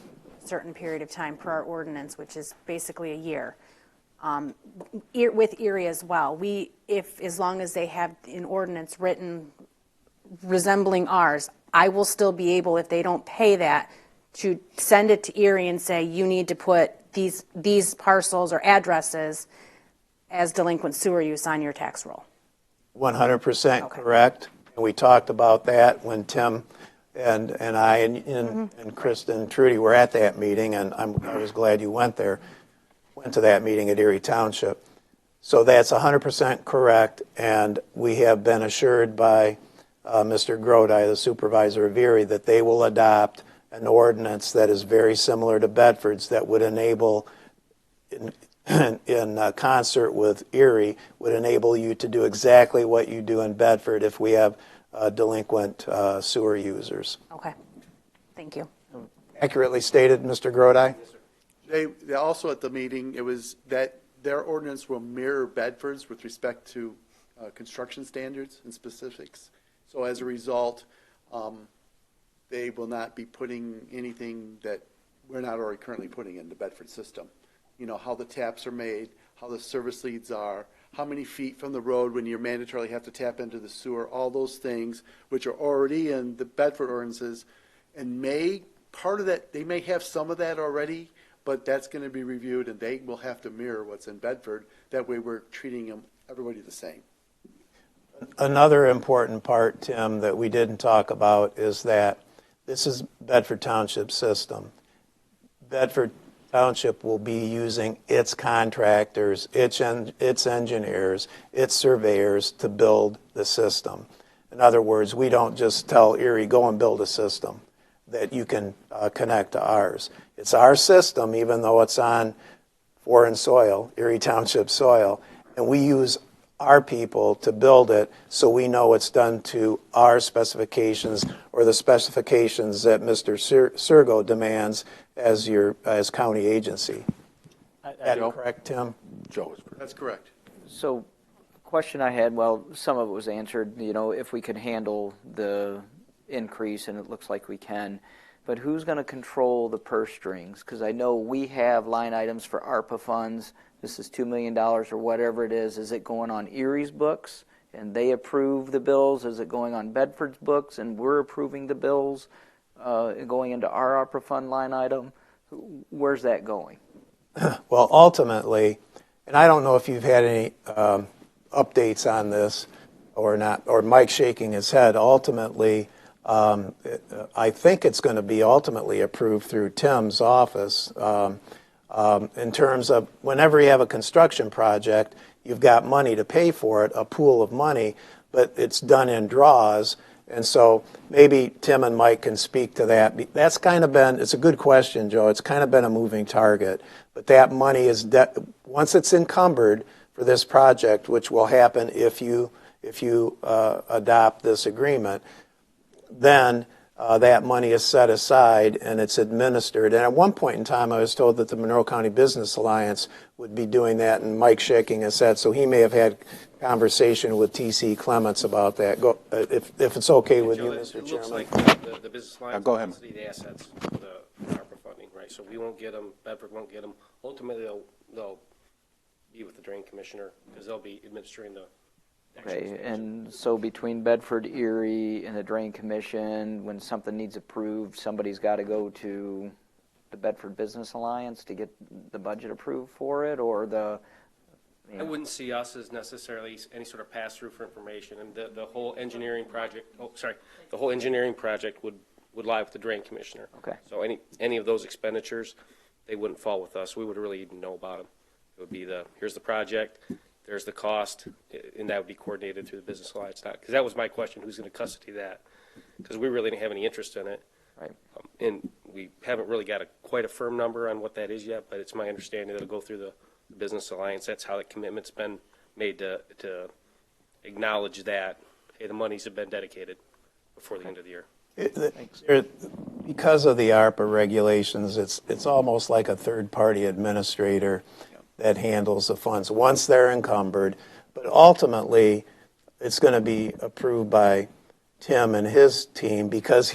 a certain period of time per our ordinance, which is basically a year, with Erie as well, as long as they have an ordinance written resembling ours, I will still be able, if they don't pay that, to send it to Erie and say, you need to put these parcels or addresses as delinquent sewer use on your tax roll. 100% correct. And we talked about that when Tim and I and Kristen and Trudy were at that meeting, and I was glad you went to that meeting at Erie Township. So that's 100% correct, and we have been assured by Mr. Grodi, the supervisor of Erie, that they will adopt an ordinance that is very similar to Bedford's that would enable, in concert with Erie, would enable you to do exactly what you do in Bedford if we have delinquent sewer users. Okay, thank you. Accurately stated, Mr. Grodi? They also at the meeting, it was that their ordinance will mirror Bedford's with respect to construction standards and specifics. So as a result, they will not be putting anything that we're not already currently putting in the Bedford system. You know, how the taps are made, how the service leads are, how many feet from the road when you mandatorily have to tap into the sewer, all those things which are already in the Bedford ordinances, and part of that, they may have some of that already, but that's going to be reviewed and they will have to mirror what's in Bedford. That way we're treating everybody the same. Another important part, Tim, that we didn't talk about is that this is Bedford Township system. Bedford Township will be using its contractors, its engineers, its surveyors to build the system. In other words, we don't just tell Erie, go and build a system that you can connect to ours. It's our system, even though it's on foreign soil, Erie Township soil, and we use our people to build it so we know it's done to our specifications or the specifications that Mr. Sergo demands as county agency. Is that correct, Tim? Joe. That's correct. So, question I had, well, some of it was answered, you know, if we could handle the increase, and it looks like we can, but who's going to control the purse strings? Because I know we have line items for ARPA funds. This is $2 million or whatever it is. Is it going on Erie's books and they approve the bills? Is it going on Bedford's books and we're approving the bills going into our ARPA fund line item? Where's that going? Well, ultimately, and I don't know if you've had any updates on this or not, or Mike shaking his head, ultimately, I think it's going to be ultimately approved through Tim's office. In terms of whenever you have a construction project, you've got money to pay for it, a pool of money, but it's done in draws. And so maybe Tim and Mike can speak to that. That's kind of been, it's a good question, Joe. It's kind of been a moving target. But that money is, once it's encumbered for this project, which will happen if you adopt this agreement, then that money is set aside and it's administered. And at one point in time, I was told that the Monroe County Business Alliance would be doing that, and Mike shaking his head, so he may have had conversation with T.C. Clements about that. Go, if it's okay with you, Mr. Chairman. It looks like the Business Alliance go ahead. wants the assets for the ARPA funding, right? So we won't get them, Bedford won't get them. Ultimately, they'll be with the Drain Commissioner because they'll be administering the. Okay, and so between Bedford-Erie and the Drain Commission, when something needs approved, somebody's got to go to the Bedford Business Alliance to get the budget approved for it, or the... I wouldn't see us as necessarily any sort of pass-through for information, and the whole engineering project, the whole engineering project would lie with the Drain Commissioner. Okay. So any of those expenditures, they wouldn't fall with us. We would really even know about them. It would be here's the project, there's the cost, and that would be coordinated through the Business Alliance. Because that was my question, who's going to custody that? Because we really didn't have any interest in it. Right. And we haven't really got quite a firm number on what that is yet, but it's my understanding that it'll go through the Business Alliance. That's how the commitment's been made to acknowledge that, hey, the monies have been dedicated before the end of the year. Because of the ARPA regulations, it's almost like a third-party administrator that handles the funds once they're encumbered. But ultimately, it's going to be approved by Tim and his team because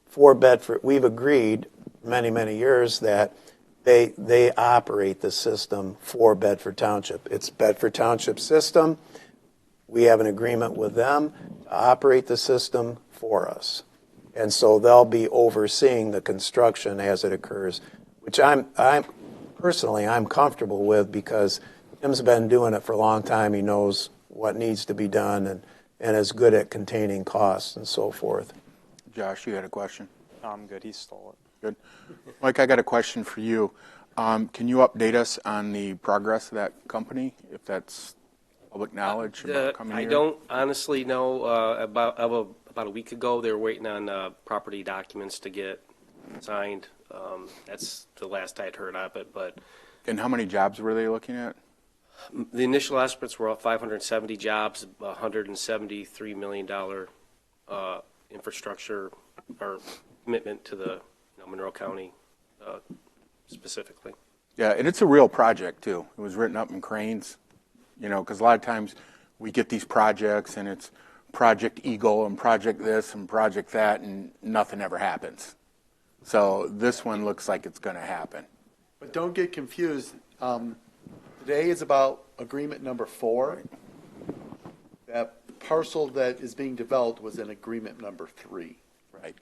for Bedford, we've agreed many, many years that they operate the system for Bedford Township. It's Bedford Township system. We have an agreement with them to operate the system for us. And so they'll be overseeing the construction as it occurs, which I'm personally comfortable with because Tim's been doing it for a long time. He knows what needs to be done and is good at containing costs and so forth. Josh, you had a question? I'm good. He stole it. Good. Mike, I got a question for you. Can you update us on the progress of that company, if that's public knowledge about coming I here? don't honestly know. About a week ago, they were waiting on property documents to get signed. That's the last I'd heard of it. But And how many jobs were they looking at? the initial estimates were 570 jobs, $173 million infrastructure or commitment to the Monroe County specifically. Yeah, and it's a real project, too. It was written up in cranes, because a lot of times we get these projects and it's Project Eagle and Project this and Project that, and nothing ever happens. So this one looks like it's going to happen. But don't get confused. Today is about agreement number 4. That parcel that is being developed was in agreement number 3. Right.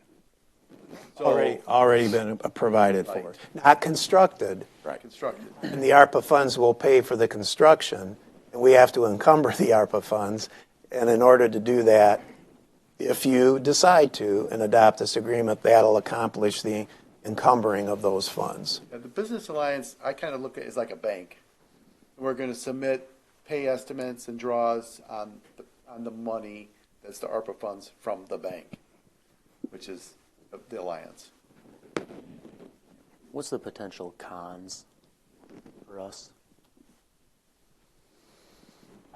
So, Already been provided for. Right. Not constructed. Right. constructed. And the ARPA funds will pay for the construction, and we have to encumber the ARPA funds. And in order to do that, if you decide to and adopt this agreement, that'll accomplish the encumbering of those funds. The Business Alliance, I kind of look at it as like a bank. We're going to submit pay estimates and draws on the money that's the ARPA funds from the bank, which is the Alliance. What's the potential cons for us?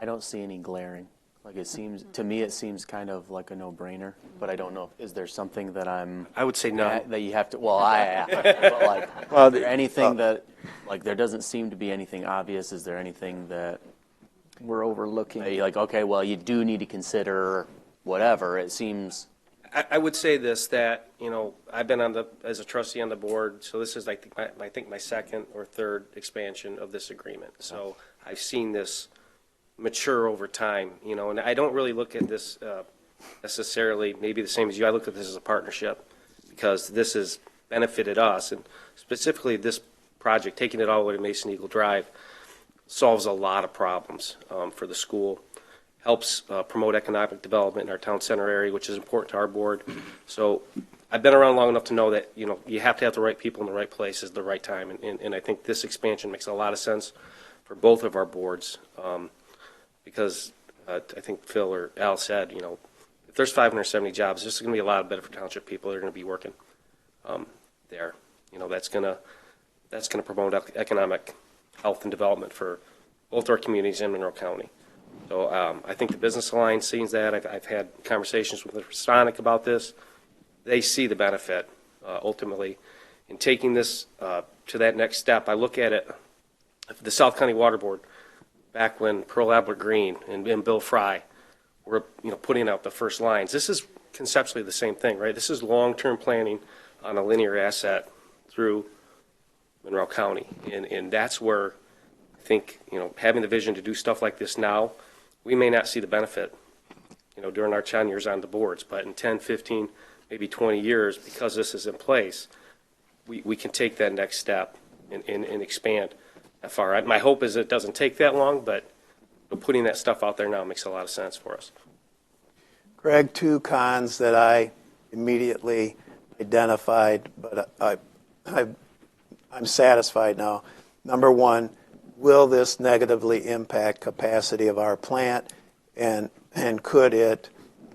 I don't see any glaring. Like to me, it seems kind of like a no-brainer, but I don't know. Is there something that I would say no. that you have to, well, but like, is there anything that, like, there doesn't seem to be anything obvious? Is there anything that We're overlooking. you're like, okay, well, you do need to consider whatever? It seems, I would say this, that, I've been as a trustee on the board, so this is, I think my second or third expansion of this agreement. So I've seen this mature over time, and I don't really look at this necessarily maybe the same as you. I look at this as a partnership because this has benefited us, and specifically this project, taking it all the way to Mason Eagle Drive, solves a lot of problems for the school, helps promote economic development in our town center area, which is important to our board. So I've been around long enough to know that, you have to have the right people in the right places at the right time, and I think this expansion makes a lot of sense for both of our boards. Because I think Phil or Al said, if there's 570 jobs, there's going to be a lot of Bedford Township people that are going to be working there. That's going to promote economic health and development for both our communities in Monroe County. So I think the Business Alliance sees that. I've had conversations with Sonic about this. They see the benefit ultimately in taking this to that next step. I look at it, the South County Water Board, back when Pearl Albert Green and Bill Fry were putting out the first lines. This is conceptually the same thing, right? This is long-term planning on a linear asset through Monroe County, and that's where I think having the vision to do stuff like this now, we may not see the benefit during our tenures on the boards, but in 10, 15, maybe 20 years, because this is in place, we can take that next step and expand that far. My hope is it doesn't take that long, but putting that stuff out there now makes a lot of sense for us. Greg, 2 cons that I immediately identified, but I'm satisfied now. Number 1, will this negatively impact capacity of our plant, and could it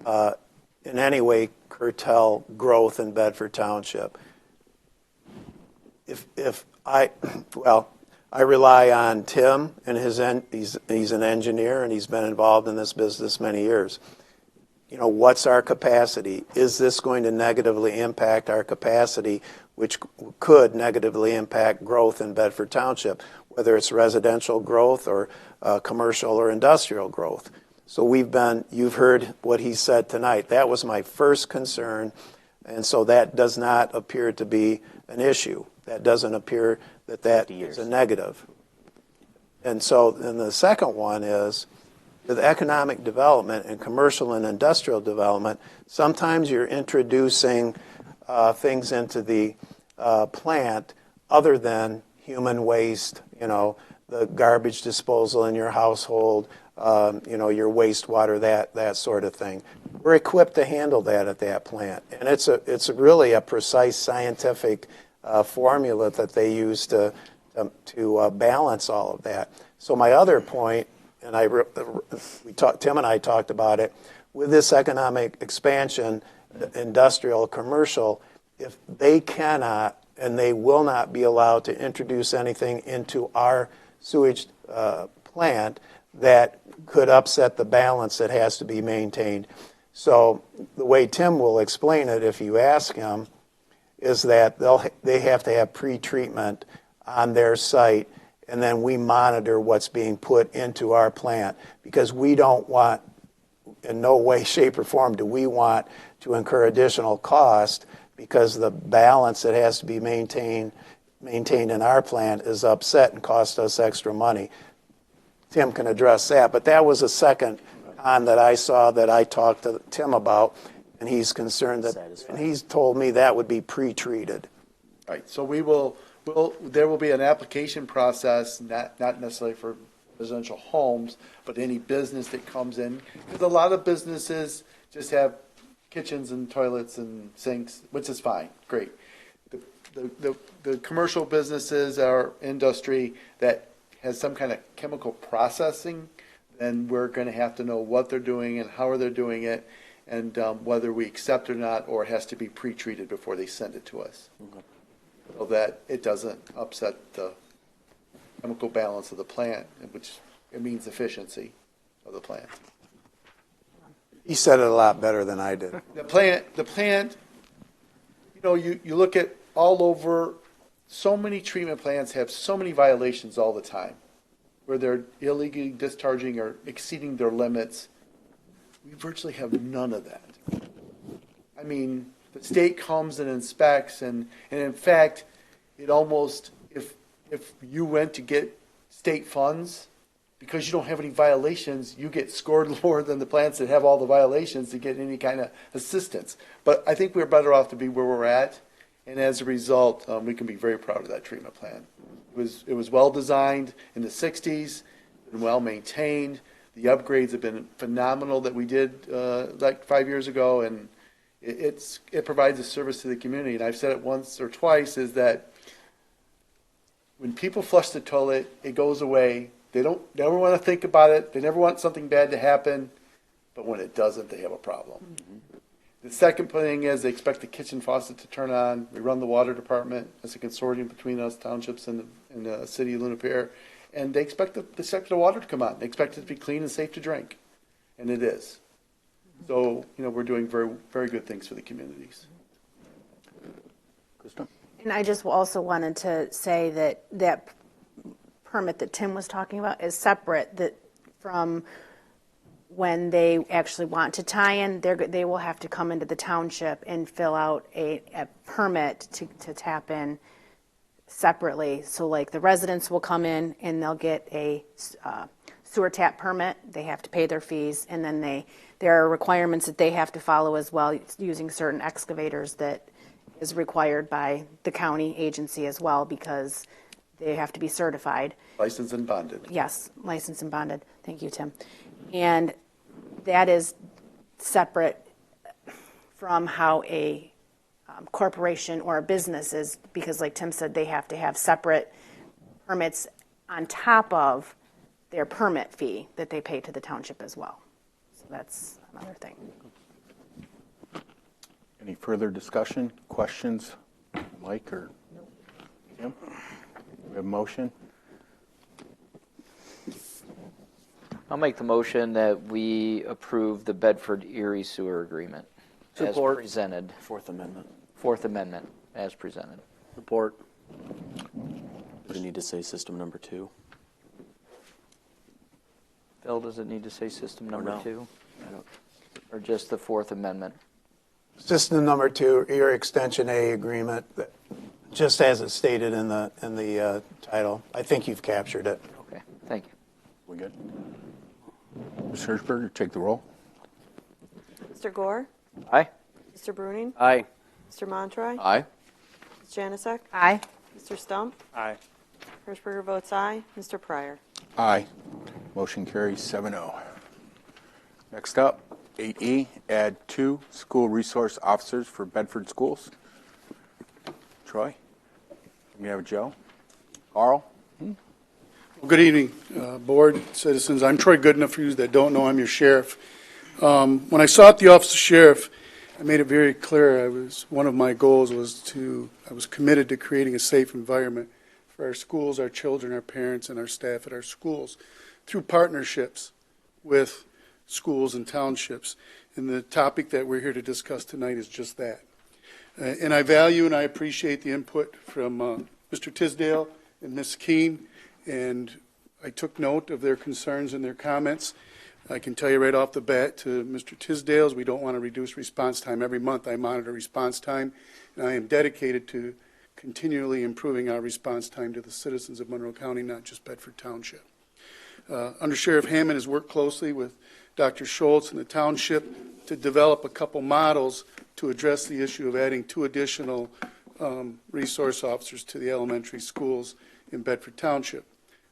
in any way curtail growth in Bedford Township? I rely on Tim and he's an engineer and he's been involved in this business many years. What's our capacity? Is this going to negatively impact our capacity, which could negatively impact growth in Bedford Township, whether it's residential growth or commercial or industrial growth? So you've heard what he said tonight. That was my first concern, and so that does not appear to be an issue. That doesn't appear that is a negative. And so then the second one is, with economic development and commercial and industrial development, sometimes you're introducing things into the plant other than human waste, the garbage disposal in your household, your wastewater, that sort of thing. We're equipped to handle that at that plant. And it's really a precise scientific formula that they use to balance all of that. So my other point, and Tim and I talked about it, with this economic expansion, industrial, commercial, if they cannot and they will not be allowed to introduce anything into our sewage plant that could upset the balance that has to be maintained. So the way Tim will explain it, if you ask him, is that they have to have pre-treatment on their site, and then we monitor what's being put into our plant, because we don't want, in no way, shape, or form do we want to incur additional cost because the balance that has to be maintained in our plant is upset and cost us extra money. Tim can address that, but that was a second on that I saw that I talked to Tim about, and he's concerned that, and he's told me that would be pre-treated. Right, so there will be an application process, not necessarily for residential homes, but any business that comes in, because a lot of businesses just have kitchens and toilets and sinks, which is fine, great. The commercial businesses or industry that has some kind of chemical processing, then we're going to have to know what they're doing and how they're doing it, and whether we accept it or not, or it has to be pre-treated before they send it to us, so that it doesn't upset the chemical balance of the plant, which it means efficiency of the plant. He said it a lot better than I did. The plant, you look at all over, so many treatment plants have so many violations all the time, where they're illegally discharging or exceeding their limits. We virtually have none of that. I mean, the state comes and inspects, and in fact, it almost, if you went to get state funds, because you don't have any violations, you get scored lower than the plants that have all the violations to get any kind of assistance. But I think we're better off to be where we're at, and as a result, we can be very proud of that treatment plant. It was well designed in the 60s, and well maintained. The upgrades have been phenomenal that we did like 5 years ago, and it provides a service to the community. And I've said it once or twice, is that when people flush the toilet, it goes away. They never want to think about it. They never want something bad to happen. But when it doesn't, they have a problem. Mm-hmm. The second thing is they expect the kitchen faucet to turn on. We run the water department as a consortium between us townships and the city of Luna-Pierre. And they expect the water to come on. They expect it to be clean and safe to drink. And it is. So, we're doing very, very good things for the communities. And I just also wanted to say that permit that Tim was talking about is separate from when they actually want to tie in. They will have to come into the township and fill out a permit to tap in separately. So like the residents will come in and they'll get a sewer tap permit. They have to pay their fees, and then there are requirements that they have to follow as well, using certain excavators that is required by the county agency as well, because they have to be certified. Licensed and bonded. Yes, licensed and bonded. Thank you, Tim. And that is separate from how a corporation or a business is, because like Tim said, they have to have separate permits on top of their permit fee that they pay to the township as well. So that's another thing. Any further discussion, questions, Mike or Tim? We have a motion. I'll make the motion that we approve the Bedford-Erie sewer agreement as presented. Fourth Amendment. Fourth Amendment as presented. Support. Does it need to say system number 2? Phil, does it need to say system number 2? I don't. Or just the Fourth Amendment? System number 2, your Extension A agreement, just as it's stated in the title. I think you've captured it. Okay, thank you. We good? Ms. Hirschberger, take the roll. Mr. Gore? Aye. Mr. Bruning? Aye. Mr. Montroy? Aye. Ms. Janusik? Aye. Mr. Stump? Aye. Hirschberger votes aye. Mr. Pryor? Aye. Motion carries 7-0. Next up, 8E, add 2 school resource officers for Bedford schools. Troy? We have Joe. Carl? Well, good evening, board, citizens. I'm Troy Goodenough. For you that don't know, I'm your sheriff. When I sought the office of sheriff, I made it very clear. One of my goals I was committed to creating a safe environment for our schools, our children, our parents, and our staff at our schools through partnerships with schools and townships. And the topic that we're here to discuss tonight is just that. And I value and I appreciate the input from Mr. Tisdale and Ms. Keene, and I took note of their concerns and their comments. I can tell you right off the bat to Mr. Tisdale's, we don't want to reduce response time. Every month I monitor response time, and I am dedicated to continually improving our response time to the citizens of Monroe County, not just Bedford Township. Under Sheriff Hammond has worked closely with Dr. Schultz and the township to develop a couple models to address the issue of adding 2 additional resource officers to the elementary schools in Bedford Township.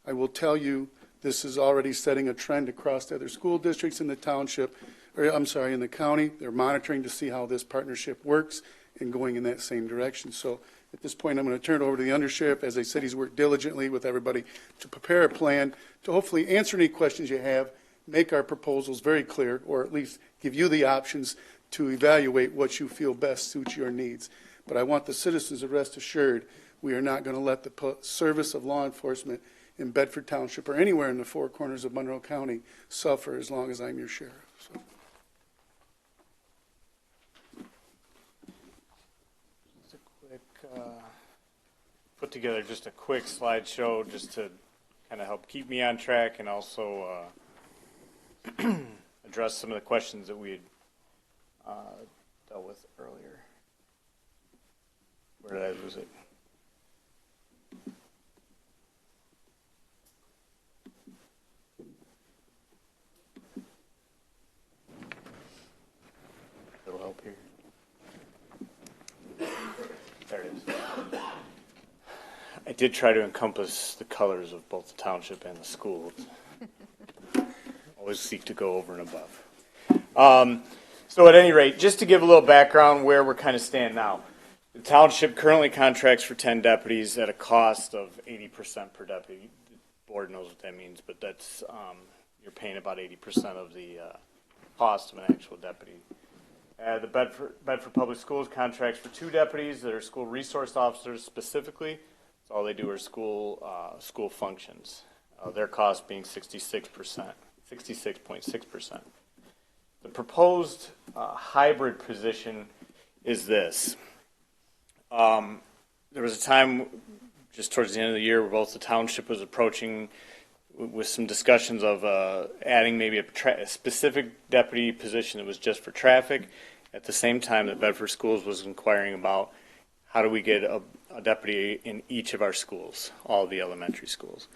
I will tell you this is already setting a trend across the other school districts in the township, in the county. They're monitoring to see how this partnership works and going in that same direction. So at this point, I'm going to turn it over to the undersheriff. As I said, he's worked diligently with everybody to prepare a plan to hopefully answer any questions you have, make our proposals very clear, or at least give you the options to evaluate what you feel best suits your needs. But I want the citizens to rest assured we are not going to let the service of law enforcement in Bedford Township or anywhere in the 4 corners of Monroe County suffer as long as I'm your sheriff. So. Just a quick, put together just a quick slideshow just to kind of help keep me on track and also address some of the questions that we had dealt with earlier. Where did I lose it? It'll help here. There it is. I did try to encompass the colors of both the township and the school. Always seek to go over and above. So at any rate, just to give a little background where we're kind of standing now. The township currently contracts for 10 deputies at a cost of 80% per deputy. The board knows what that means, but that's you're paying about 80% of the cost of an actual deputy. The Bedford Public Schools contracts for 2 deputies that are school resource officers specifically. So all they do are school functions. Their cost being 66.6%. The proposed hybrid position is this. There was a time just towards the end of the year where both the township was approaching with some discussions of adding maybe a specific deputy position that was just for traffic. At the same time that Bedford Schools was inquiring about how do we get a deputy in each of our schools, all of the elementary schools.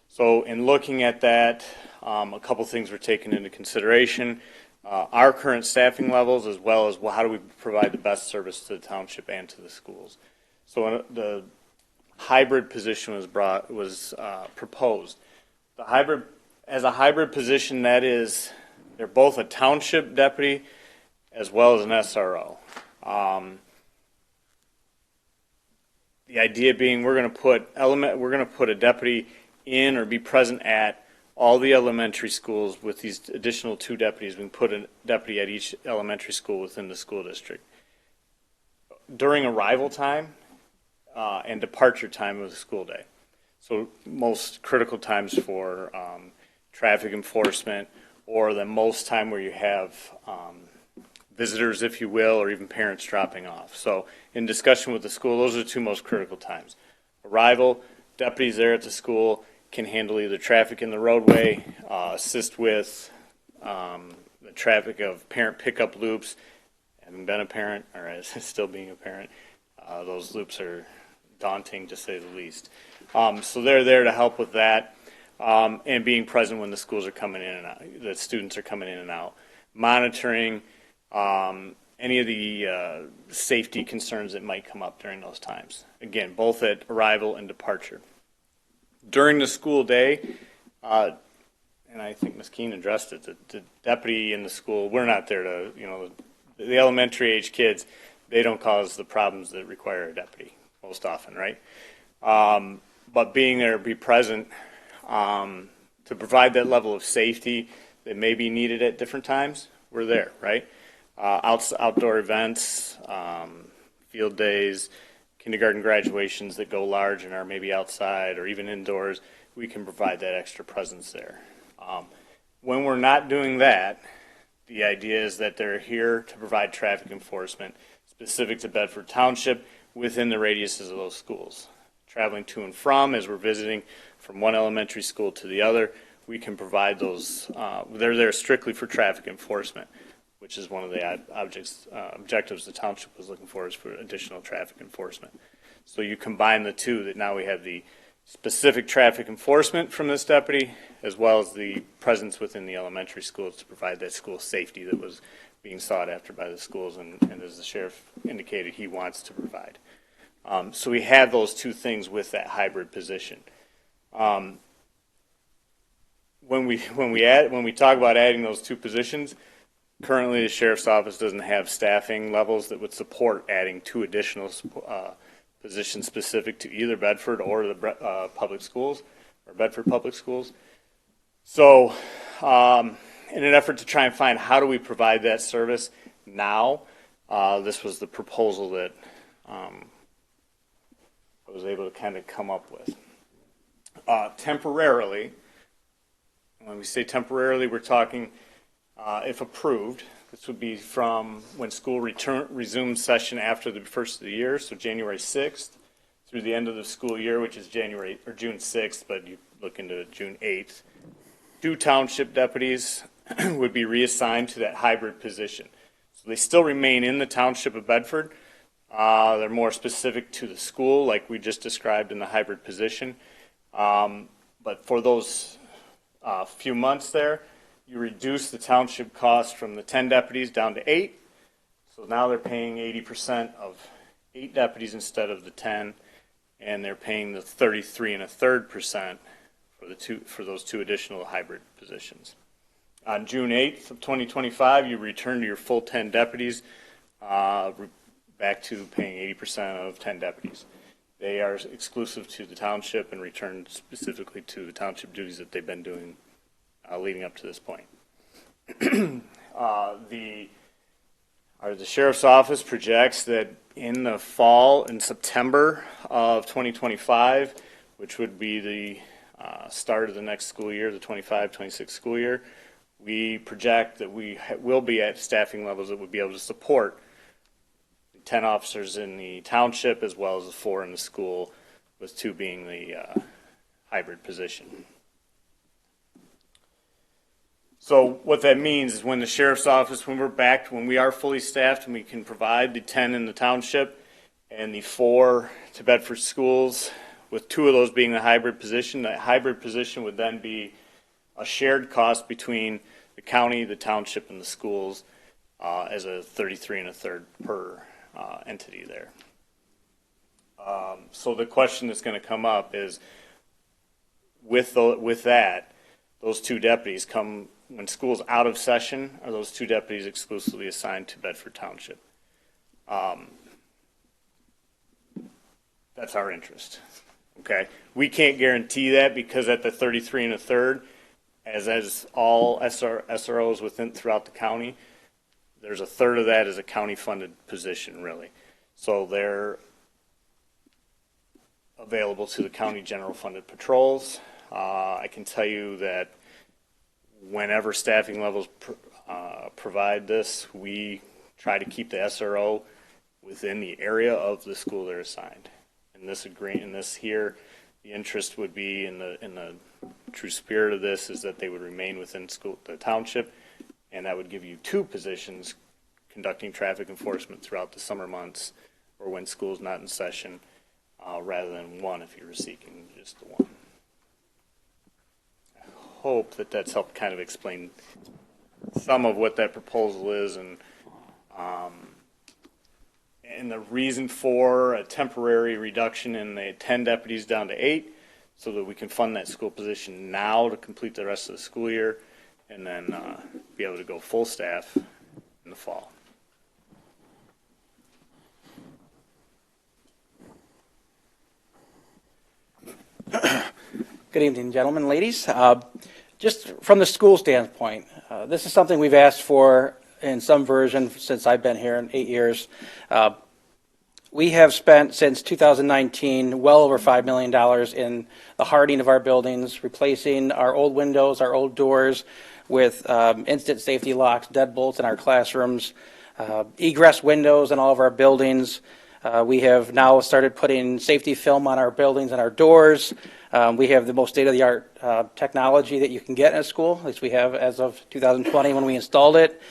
So in looking at that, a couple things were taken into consideration. Our current staffing levels, as well as how do we provide the best service to the township and to the schools. So the hybrid position was proposed. As a hybrid position, that is, they're both a township deputy as well as an SRO. The idea being we're going to put a deputy in or be present at all the elementary schools. With these additional 2 deputies, we can put a deputy at each elementary school within the school district. During arrival time and departure time of the school day. So most critical times for traffic enforcement, or the most time where you have visitors, if you will, or even parents dropping off. So in discussion with the school, those are the 2 most critical times. Arrival, deputies there at the school can handle either traffic in the roadway, assist with the traffic of parent pickup loops. Having been a parent, or still being a parent, those loops are daunting to say the least. So they're there to help with that. and being present when the schools are coming in and out, the students are coming in and out, monitoring any of the safety concerns that might come up during those times. Again, both at arrival and departure. During the school day, and I think Ms. Keene addressed it, the deputy in the school, we're not there to, the elementary age kids, they don't cause the problems that require a deputy most often, right? But being there, be present to provide that level of safety that may be needed at different times, we're there, right? Outdoor events, field days, kindergarten graduations that go large and are maybe outside or even indoors, we can provide that extra presence there. When we're not doing that, the idea is that they're here to provide traffic enforcement specific to Bedford Township within the radiuses of those schools. Traveling to and from, as we're visiting from one elementary school to the other, we can provide those. They're there strictly for traffic enforcement, which is one of the objectives the township was looking for, is for additional traffic enforcement. So you combine the two, that now we have the specific traffic enforcement from this deputy, as well as the presence within the elementary schools to provide that school safety that was being sought after by the schools, and as the sheriff indicated, he wants to provide. So we have those two things with that hybrid position. When we talk about adding those two positions, currently the sheriff's office doesn't have staffing levels that would support adding two additional positions specific to either Bedford or the public schools, or Bedford Public Schools. So in an effort to try and find how do we provide that service now, this was the proposal that I was able to kind of come up with. Temporarily, when we say temporarily, we're talking, if approved, this would be from when school resumes session after the first of the year, so January 6th through the end of the school year, which is June 6th, but you look into June 8th. 2 township deputies would be reassigned to that hybrid position. So they still remain in the township of Bedford. They're more specific to the school, like we just described in the hybrid position. But for those few months there, you reduce the township cost from the 10 deputies down to 8. So now they're paying 80% of 8 deputies instead of the 10, and they're paying the 33 1/3% for those 2 additional hybrid positions. On June 8th of 2025, you return to your full 10 deputies, back to paying 80% of 10 deputies. They are exclusive to the township and return specifically to the township duties that they've been doing leading up to this point. The sheriff's office projects that in the fall, in September of 2025, which would be the start of the next school year, the 25-26 school year, we project that we will be at staffing levels that would be able to support 10 officers in the township as well as the 4 in the school, with 2 being the hybrid position. So what that means is when the sheriff's office, when we are fully staffed and we can provide the 10 in the township and the 4 to Bedford schools, with 2 of those being the hybrid position, that hybrid position would then be a shared cost between the county, the township, and the schools as a 33 1/3 per entity there. So the question that's going to come up is, with that, those 2 deputies come, when school's out of session, are those 2 deputies exclusively assigned to Bedford Township? That's our interest. Okay, we can't guarantee that, because at the 33 1/3, as all SROs throughout the county, there's a third of that is a county-funded position, really. So they're available to the county general-funded patrols. I can tell you that whenever staffing levels provide this, we try to keep the SRO within the area of the school they're assigned. In this here, the interest would be in the true spirit of this is that they would remain within the township, and that would give you 2 positions conducting traffic enforcement throughout the summer months or when school's not in session, rather than 1 if you were seeking just the 1. hope that that's helped kind of explain some of what that proposal is and the reason for a temporary reduction in the 10 deputies down to 8 so that we can fund that school position now to complete the rest of the school year and then be able to go full staff in the fall. Good evening, gentlemen, ladies. Just from the school standpoint, this is something we've asked for in some version since I've been here in 8 years. We have spent since 2019 well over $5 million in the hardening of our buildings, replacing our old windows, our old doors with instant safety locks, deadbolts in our classrooms, egress windows in all of our buildings. We have now started putting safety film on our buildings and our doors. We have the most state-of-the-art technology that you can get in a school, at least we have as of 2020 when we installed it.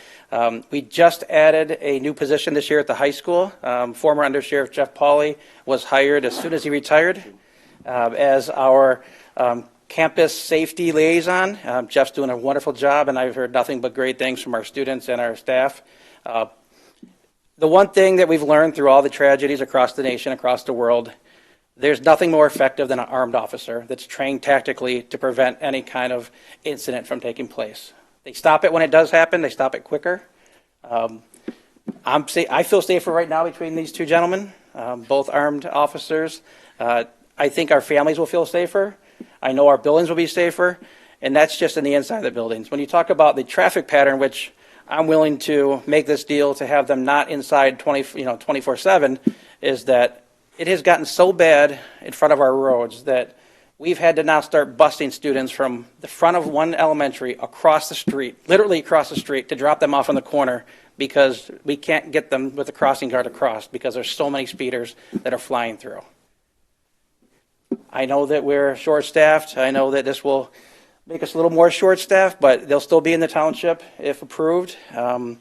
We just added a new position this year at the high school. Former Undersheriff Jeff Pauley was hired as soon as he retired as our campus safety liaison. Jeff's doing a wonderful job, and I've heard nothing but great things from our students and our staff. The one thing that we've learned through all the tragedies across the nation, across the world, there's nothing more effective than an armed officer that's trained tactically to prevent any kind of incident from taking place. They stop it when it does happen. They stop it quicker. I feel safer right now between these two gentlemen, both armed officers. I think our families will feel safer. I know our buildings will be safer, and that's just in the inside of the buildings. When you talk about the traffic pattern, which I'm willing to make this deal to have them not inside 24/7, is that it has gotten so bad in front of our roads that we've had to now start busing students from the front of one elementary across the street, literally across the street, to drop them off on the corner because we can't get them with the crossing guard across because there's so many speeders that are flying through. I know that we're short-staffed. I know that this will make us a little more short-staffed, but they'll still be in the township if approved. The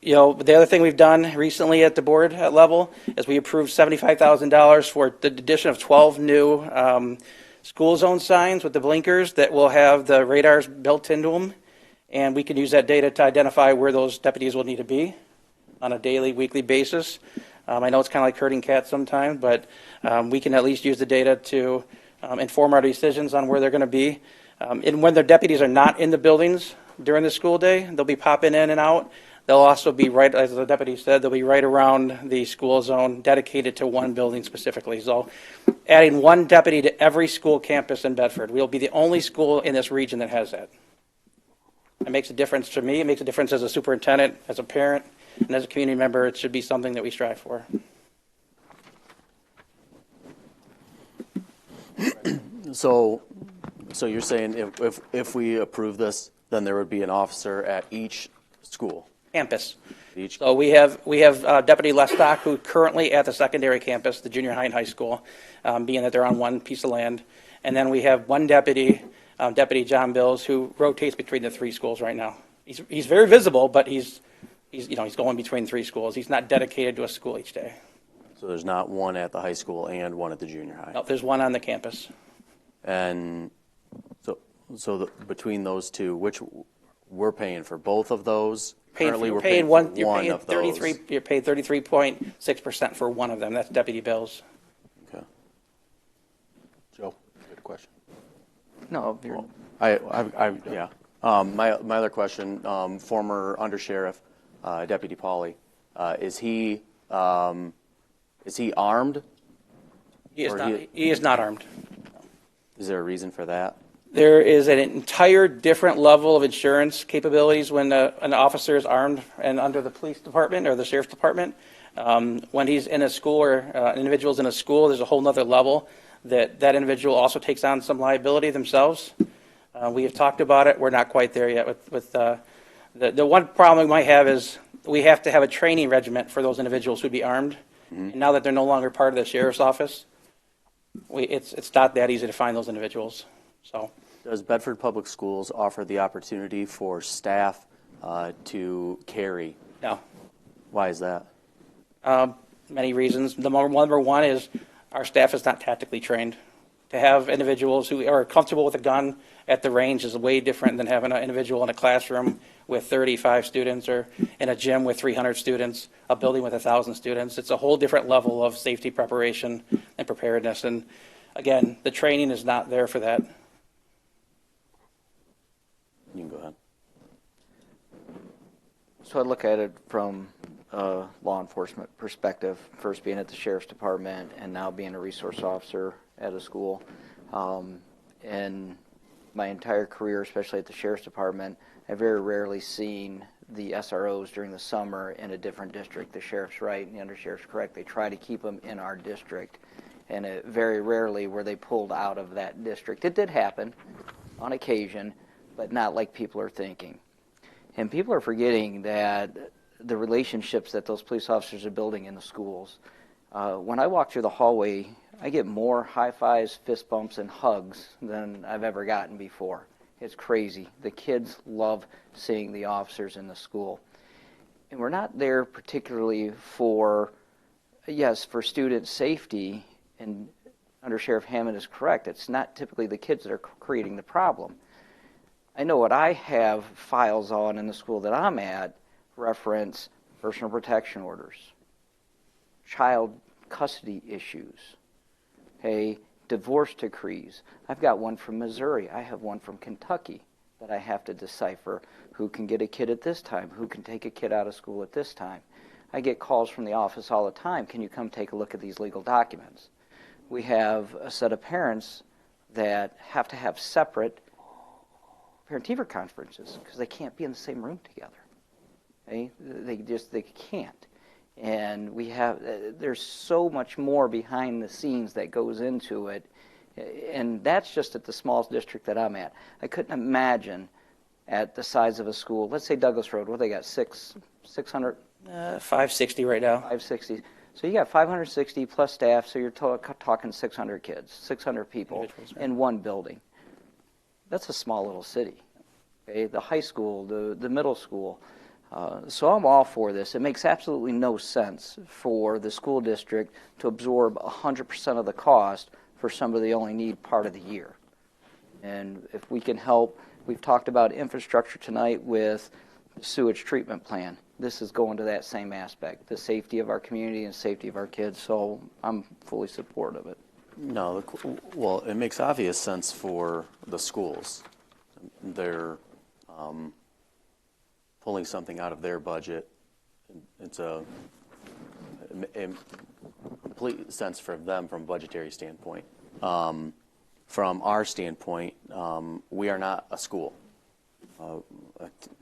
other thing we've done recently at the board level is we approved $75,000 for the addition of 12 new school zone signs with the blinkers that will have the radars built into them, and we can use that data to identify where those deputies will need to be on a daily, weekly basis. I know it's kind of like herding cats sometimes, but we can at least use the data to inform our decisions on where they're going to be. And when their deputies are not in the buildings during the school day, they'll be popping in and out. They'll also be right, as the deputy said, they'll be right around the school zone dedicated to one building specifically. So adding one deputy to every school campus in Bedford. We'll be the only school in this region that has that. It makes a difference to me. It makes a difference as a superintendent, as a parent, and as a community member. It should be something that we strive for. So you're saying if we approve this, then there would be an officer at each school? Campus. So we have Deputy Lestock, who currently at the secondary campus, the junior high and high school, being that they're on one piece of land. And then we have one deputy, Deputy John Bills, who rotates between the three schools right now. He's very visible, but he's going between three schools. He's not dedicated to a school each day. So there's not one at the high school and one at the junior high? No, there's one on the campus. And between those two, which we're paying for both of those? Currently, we're paying one of those. You're paid 33.6% for one of them. That's Deputy Bills. Okay. Joe, you had a question? No. Yeah. My other question, former Undersheriff Deputy Pauley, is he armed? He is not armed. Is there a reason for that? There is an entire different level of insurance capabilities when an officer is armed and under the police department or the sheriff's department. When he's in a school or an individual's in a school, there's a whole nother level that individual also takes on some liability themselves. We have talked about it. We're not quite there yet. The one problem we might have is we have to have a training regiment for those individuals who'd be armed. Mm-hmm. And now that they're no longer part of the sheriff's office, it's not that easy to find those individuals. So, does Bedford Public Schools offer the opportunity for staff to carry? No. Why is that? Many reasons. Number one is our staff is not tactically trained. To have individuals who are comfortable with a gun at the range is way different than having an individual in a classroom with 35 students or in a gym with 300 students, a building with 1,000 students. It's a whole different level of safety preparation and preparedness. And again, the training is not there for that. You can go ahead. So I look at it from a law enforcement perspective, first being at the sheriff's department and now being a resource officer at a school. And my entire career, especially at the sheriff's department, I've very rarely seen the SROs during the summer in a different district. The sheriff's right and the undersheriff's correct. They try to keep them in our district. And very rarely were they pulled out of that district. It did happen on occasion, but not like people are thinking. And people are forgetting that the relationships that those police officers are building in the schools. When I walk through the hallway, I get more high fives, fist bumps, and hugs than I've ever gotten before. It's crazy. The kids love seeing the officers in the school. And we're not there particularly for, yes, for student safety, and Under Sheriff Hammond is correct. It's not typically the kids that are creating the problem. I know what I have files on in the school that I'm at reference personal protection orders, child custody issues, divorce decrees. I've got one from Missouri. I have one from Kentucky that I have to decipher. Who can get a kid at this time? Who can take a kid out of school at this time? I get calls from the office all the time. Can you come take a look at these legal documents? We have a set of parents that have to have separate parent-teacher conferences because they can't be in the same room together. They can't. And there's so much more behind the scenes that goes into it. And that's just at the smallest district that I'm at. I couldn't imagine at the size of a school, let's say Douglas Road, what they got, 600? 560 right now. 560. So you got 560 plus staff, so you're talking 600 kids, 600 people in one building. That's a small little city. The high school, the middle school. So I'm all for this. It makes absolutely no sense for the school district to absorb 100% of the cost for somebody they only need part of the year. And if we can help, we've talked about infrastructure tonight with the sewage treatment plan. This is going to that same aspect, the safety of our community and safety of our kids. So I'm fully supportive of it. No, well, it makes obvious sense for the schools. They're pulling something out of their budget. It's a complete sense for them from a budgetary standpoint. From our standpoint, we are not a school. A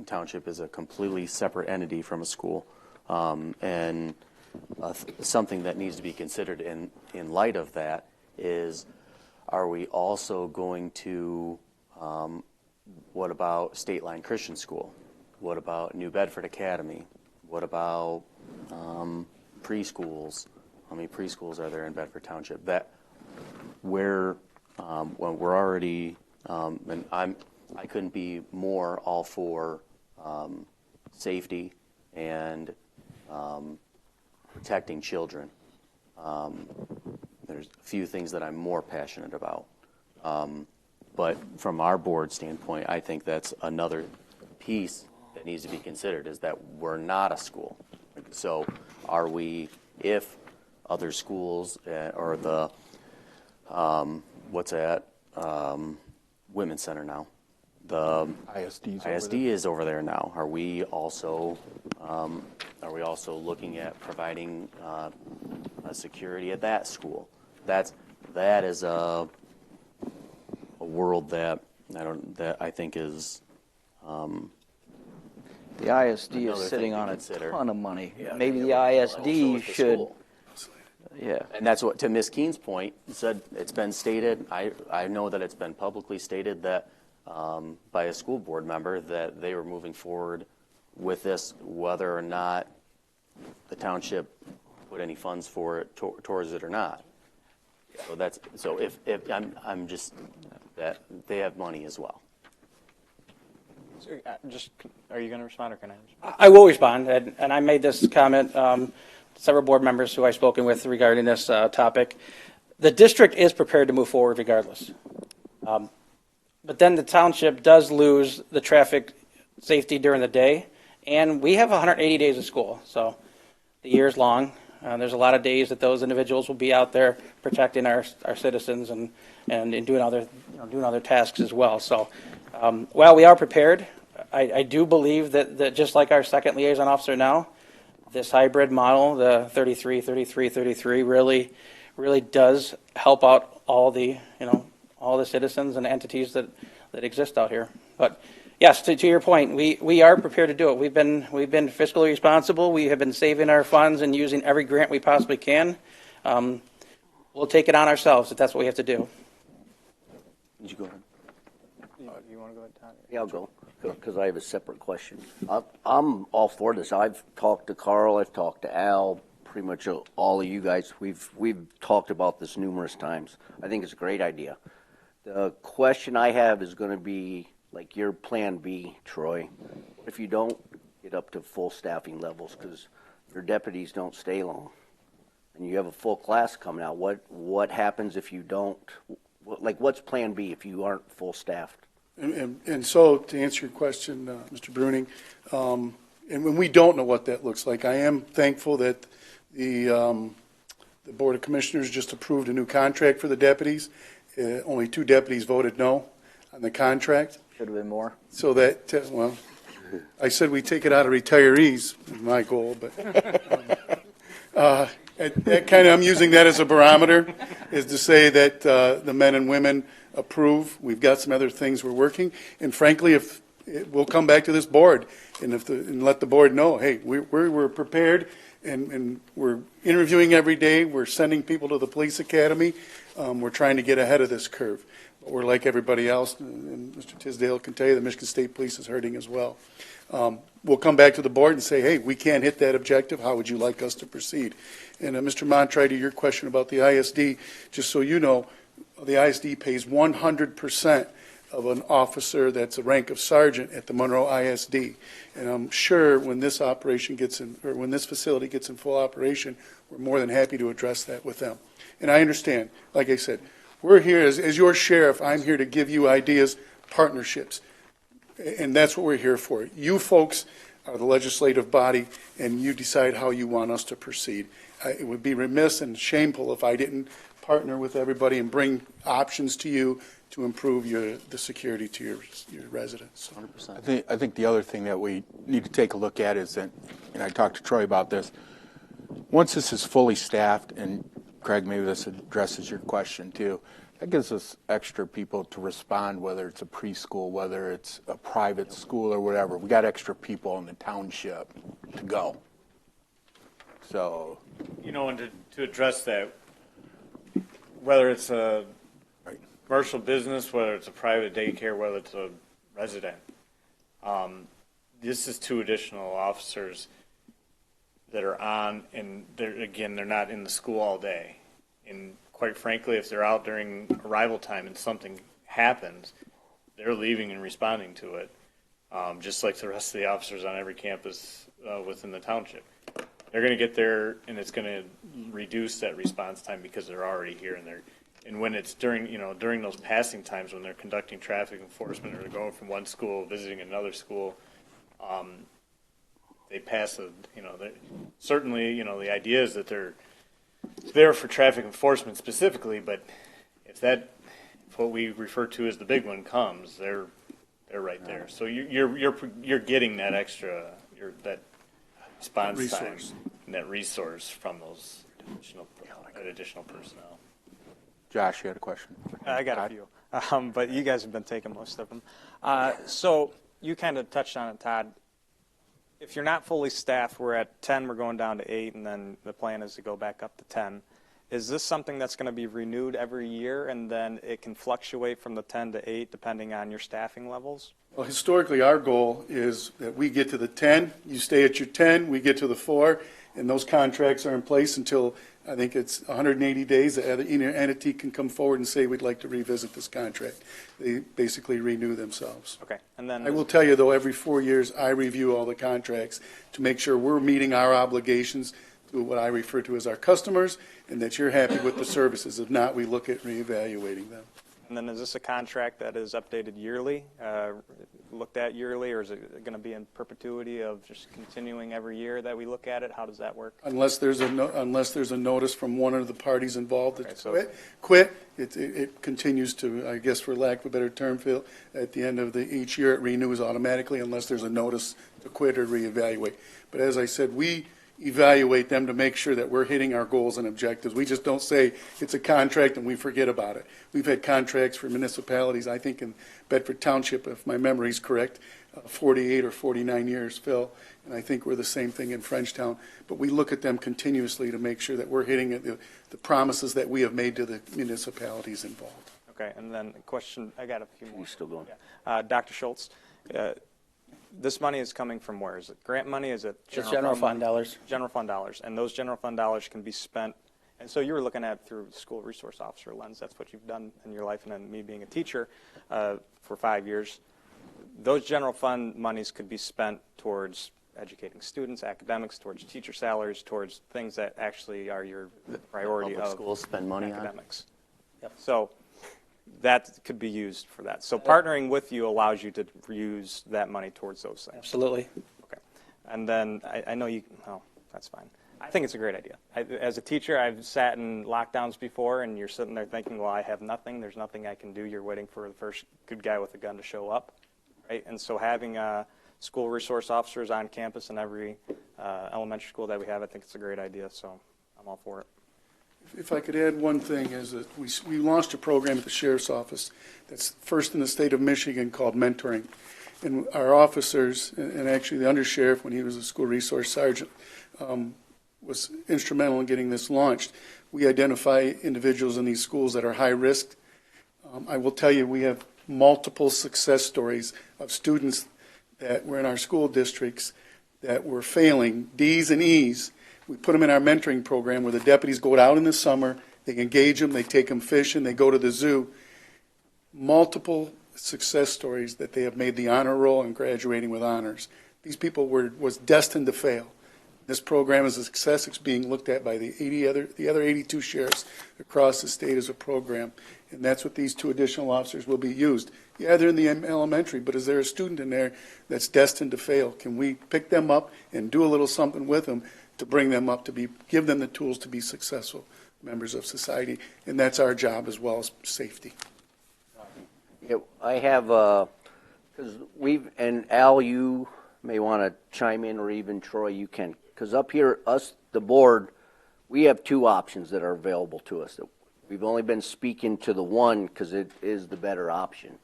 township is a completely separate entity from a school. And something that needs to be considered in light of that is, are we also going to, what about State Line Christian School? What about New Bedford Academy? What about preschools? How many preschools are there in Bedford Township? That when we're already, and I couldn't be more all for safety and protecting children. There's a few things that I'm more passionate about. But from our board standpoint, I think that's another piece that needs to be considered, is that we're not a school. So are we, if other schools or the, what's that, Women's Center now? The ISD is over there now. Are we also looking at providing a security at that school? That is a world that I think is. The ISD is sitting on a ton of money. Yeah, maybe the ISD should. Yeah, and that's what, to Ms. Keene's point, said it's been stated. I know that it's been publicly stated that by a school board member that they were moving forward with this, whether or not the township put any funds for it towards it or not. So if I'm just that they have money as well. Are you going to respond, or can I respond? I will respond, and I made this comment. Several board members who I've spoken with regarding this topic. the district is prepared to move forward regardless. But then the township does lose the traffic safety during the day, and we have 180 days of school, so the year is long. There's a lot of days that those individuals will be out there protecting our citizens and doing other tasks as well. So while we are prepared, I do believe that just like our second liaison officer now, this hybrid model, the 33, 33, 33, really does help out all the citizens and entities that exist out here. But yes, to your point, we are prepared to do it. We've been fiscally responsible. We have been saving our funds and using every grant we possibly can. We'll take it on ourselves if that's what we have to do. Did you go ahead? You want to go ahead, Todd? Yeah, I'll go, because I have a separate question. I'm all for this. I've talked to Carl, I've talked to Al, pretty much all of you guys. We've talked about this numerous times. I think it's a great idea. The question I have is going to be like your plan B, Troy. If you don't get up to full staffing levels, because your deputies don't stay long, and you have a full class coming out, what happens if you don't? Like, what's plan B if you aren't full staffed? And so, to answer your question, Mr. Bruning, and when we don't know what that looks like, I am thankful that the Board of Commissioners just approved a new contract for the deputies. Only 2 deputies voted no on the contract. Should have been more. So that, well, I said we take it out of retirees, my goal, but that kind of, I'm using that as a barometer, is to say that the men and women approve. We've got some other things we're working, and frankly, if we'll come back to this board and let the board know, hey, we're prepared, and we're interviewing every day. We're sending people to the police academy. We're trying to get ahead of this curve. But we're like everybody else, and Mr. Tisdale can tell you the Michigan State Police is hurting as well. We'll come back to the board and say, hey, we can't hit that objective. How would you like us to proceed? And Mr. Montry, to your question about the ISD, just so you know, the ISD pays 100% of an officer that's a rank of sergeant at the Monroe ISD. And I'm sure when this operation gets in, or when this facility gets in full operation, we're more than happy to address that with them. And I understand, like I said, we're here as your sheriff. I'm here to give you ideas, partnerships, and that's what we're here for. You folks are the legislative body, and you decide how you want us to proceed. It would be remiss and shameful if I didn't partner with everybody and bring options to you to improve the security to your residents. 100%. I think the other thing that we need to take a look at is that, and I talked to Troy about this, once this is fully staffed, and Craig, maybe this addresses your question too, that gives us extra people to respond, whether it's a preschool, whether it's a private school or whatever. We got extra people in the township to go. So, and to address that, whether it's a commercial business, whether it's a private daycare, whether it's a resident, this is 2 additional officers that are on, and they're not in the school all day. And quite frankly, if they're out during arrival time and something happens, they're leaving and responding to it, just like the rest of the officers on every campus within the township. They're going to get there, and it's going to reduce that response time because they're already here, and when it's during those passing times when they're conducting traffic enforcement or they're going from one school visiting another school, they pass certainly the idea is that they're there for traffic enforcement specifically, but if what we refer to as the big one comes, they're right there. So you're getting that extra that response resource. time and that resource from those additional personnel. Josh, you had a question? I got a few, but you guys have been taking most of them. So you kind of touched on it, Todd. If you're not fully staffed, we're at 10, we're going down to 8, and then the plan is to go back up to 10. Is this something that's going to be renewed every year, and then it can fluctuate from the 10 to 8 depending on your staffing levels? Well, historically, our goal is that we get to the 10, you stay at your 10, we get to the 4, and those contracts are in place until I think it's 180 days. The other entity can come forward and say we'd like to revisit this contract. They basically renew themselves. Okay, and then I will tell you though, every 4 years I review all the contracts to make sure we're meeting our obligations, to what I refer to as our customers, and that you're happy with the services. If not, we look at reevaluating them. And then is this a contract that is updated yearly, looked at yearly, or is it going to be in perpetuity of just continuing every year that we look at it? How does that work? Unless there's a notice from one of the parties involved Okay, to so- quit, it continues to, I guess for lack of a better term, Phil, at the end of each year it renews automatically unless there's a notice to quit or reevaluate. But as I said, we evaluate them to make sure that we're hitting our goals and objectives. We just don't say it's a contract and we forget about it. We've had contracts for municipalities, I think in Bedford Township, if my memory's correct, 48 or 49 years, Phil, and I think we're the same thing in Frenchtown. But we look at them continuously to make sure that we're hitting the promises that we have made to the municipalities involved. Okay, and then a question, I got a few more. You still going? Yeah. Dr. Schultz, this money is coming from where? Is it grant money? Is it It's general fund dollars. General fund dollars, and those general fund dollars can be spent. And so you were looking at it through school resource officer lens. That's what you've done in your life, and then me being a teacher for 5 years. Those general fund monies could be spent towards educating students, academics, towards teacher salaries, towards things that actually are your priority Public of schools spend money on. academics. Yep. So that could be used for that. So partnering with you allows you to use that money towards those things. Absolutely. Okay. And then I know you, oh, that's fine. I think it's a great idea. As a teacher, I've sat in lockdowns before, and you're sitting there thinking, well, I have nothing. There's nothing I can do. You're waiting for the first good guy with a gun to show up, right? And so having school resource officers on campus in every elementary school that we have, I think it's a great idea, so I'm all for it. If I could add one thing, is that we launched a program at the Sheriff's Office that's first in the state of Michigan called mentoring. And our officers, and actually the undersheriff when he was a school resource sergeant, was instrumental in getting this launched. We identify individuals in these schools that are high risk. I will tell you, we have multiple success stories of students that were in our school districts that were failing, D's and E's. We put them in our mentoring program where the deputies go out in the summer, they engage them, they take them fishing, they go to the zoo. Multiple success stories that they have made the honor roll and graduating with honors. These people was destined to fail. This program is a success. It's being looked at by the other 82 sheriffs across the state as a program, and that's what these 2 additional officers will be used. Yeah, they're in the elementary, but is there a student in there that's destined to fail? Can we pick them up and do a little something with them to bring them up give them the tools to be successful members of society? And that's our job as well as safety. Yeah, I have, because and Al, you may want to chime in, or even Troy, you can. Because up here, the board, we have 2 options that are available to us. We've only been speaking to the one because it is the better option.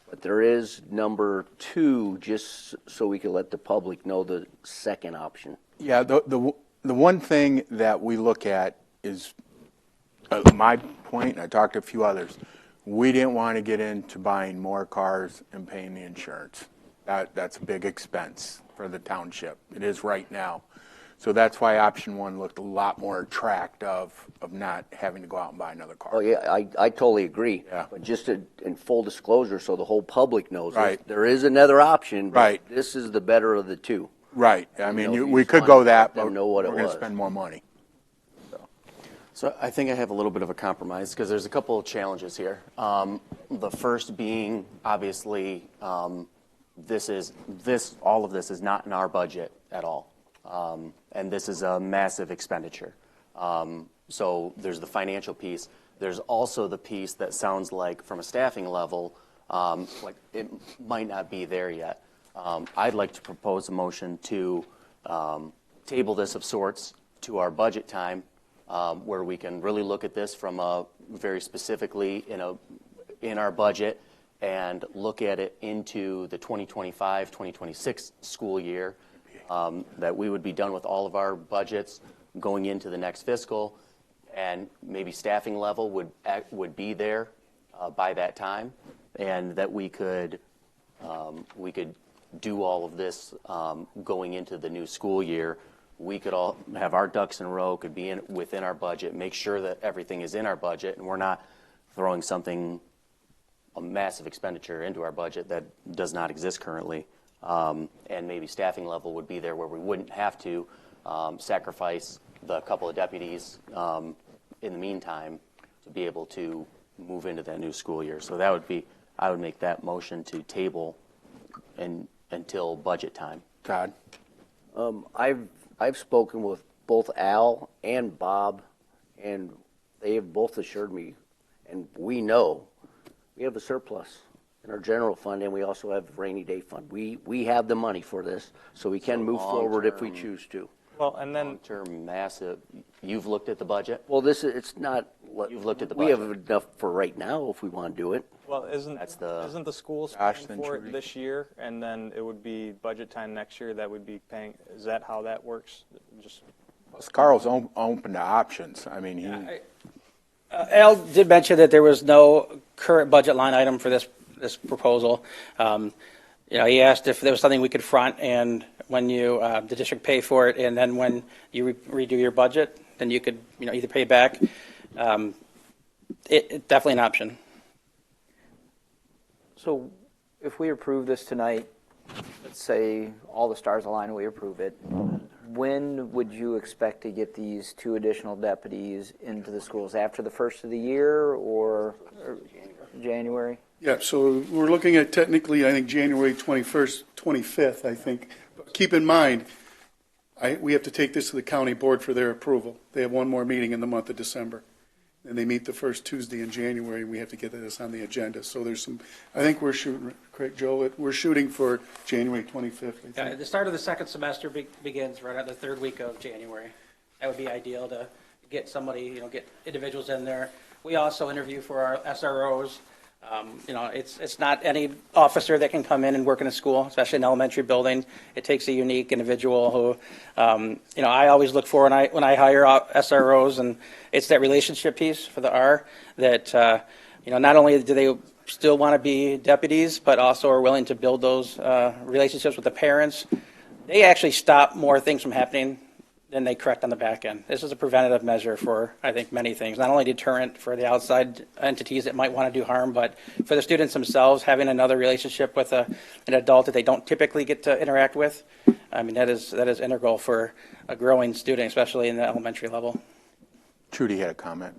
But there is number 2, just so we can let the public know the second option. Yeah, the one thing that we look at is, my point, and I talked to a few others, we didn't want to get into buying more cars and paying the insurance. That's a big expense for the township. It is right now. So that's why option 1 looked a lot more attractive of not having to go out and buy another car. Oh, yeah, I totally agree. Yeah. But just in full disclosure, so the whole public knows, Right. there is another option, but Right. this is the better of the 2. Right. I mean, You know, we just could wanted go to that, let them but know what we're it going to was. spend more money. So I think I have a little bit of a compromise because there's a couple of challenges here. The first being, obviously, all of this is not in our budget at all. And this is a massive expenditure. So there's the financial piece. There's also the piece that sounds like from a staffing level, like it might not be there yet. I'd like to propose a motion to table this of sorts to our budget time, where we can really look at this from a very specifically in our budget and look at it into the 2025-2026 school year, that we would be done with all of our budgets going into the next fiscal, and maybe staffing level would be there by that time, and that we could do all of this going into the new school year. We could all have our ducks in a row, could be within our budget, make sure that everything is in our budget, and we're not throwing a massive expenditure into our budget that does not exist currently. And maybe staffing level would be there where we wouldn't have to sacrifice the couple of deputies in the meantime to be able to move into that new school year. So that would be, I would make that motion to table until budget time. Todd? I've spoken with both Al and Bob, and they have both assured me, and we know, we have a surplus in our general fund, and we also have a rainy day fund. We have the money for this, so we can move forward if we choose to. Well, and then Long-term massive, you've looked at the budget? Well, it's not. You've looked at the We budget. have enough for right now if we want to do it. well, isn't the school paying for it this year, and then it would be budget time next year that would be paying? Is that how that works? Just Carl's open to options. I mean, he. Al did mention that there was no current budget line item for this proposal. He asked if there was something we could front, and when you the district pay for it, and then when you redo your budget, then you could either pay back. It's definitely an option. So if we approve this tonight, let's say all the stars align and we approve it, when would you expect to get these 2 additional deputies into the schools? After the first of the year or January? Yeah, so we're looking at technically, I think, January 21st, 25th, I think. But keep in mind, we have to take this to the county board for their approval. They have one more meeting in the month of December. And they meet the first Tuesday in January, and we have to get this on the agenda. So there's some, I think we're shooting, correct, Joe? We're shooting for January 25th, I think. The start of the second semester begins right at the 3rd week of January. That would be ideal to get somebody, get individuals in there. We also interview for our SROs. It's not any officer that can come in and work in a school, especially an elementary building. It takes a unique individual who, I always look for when I hire SROs, and it's that relationship piece for the R that, not only do they still want to be deputies, but also are willing to build those relationships with the parents. They actually stop more things from happening than they correct on the back end. This is a preventative measure for, I think, many things. Not only deterrent for the outside entities that might want to do harm, but for the students themselves, having another relationship with an adult that they don't typically get to interact with. I mean, that is integral for a growing student, especially in the elementary level. Trudy had a comment.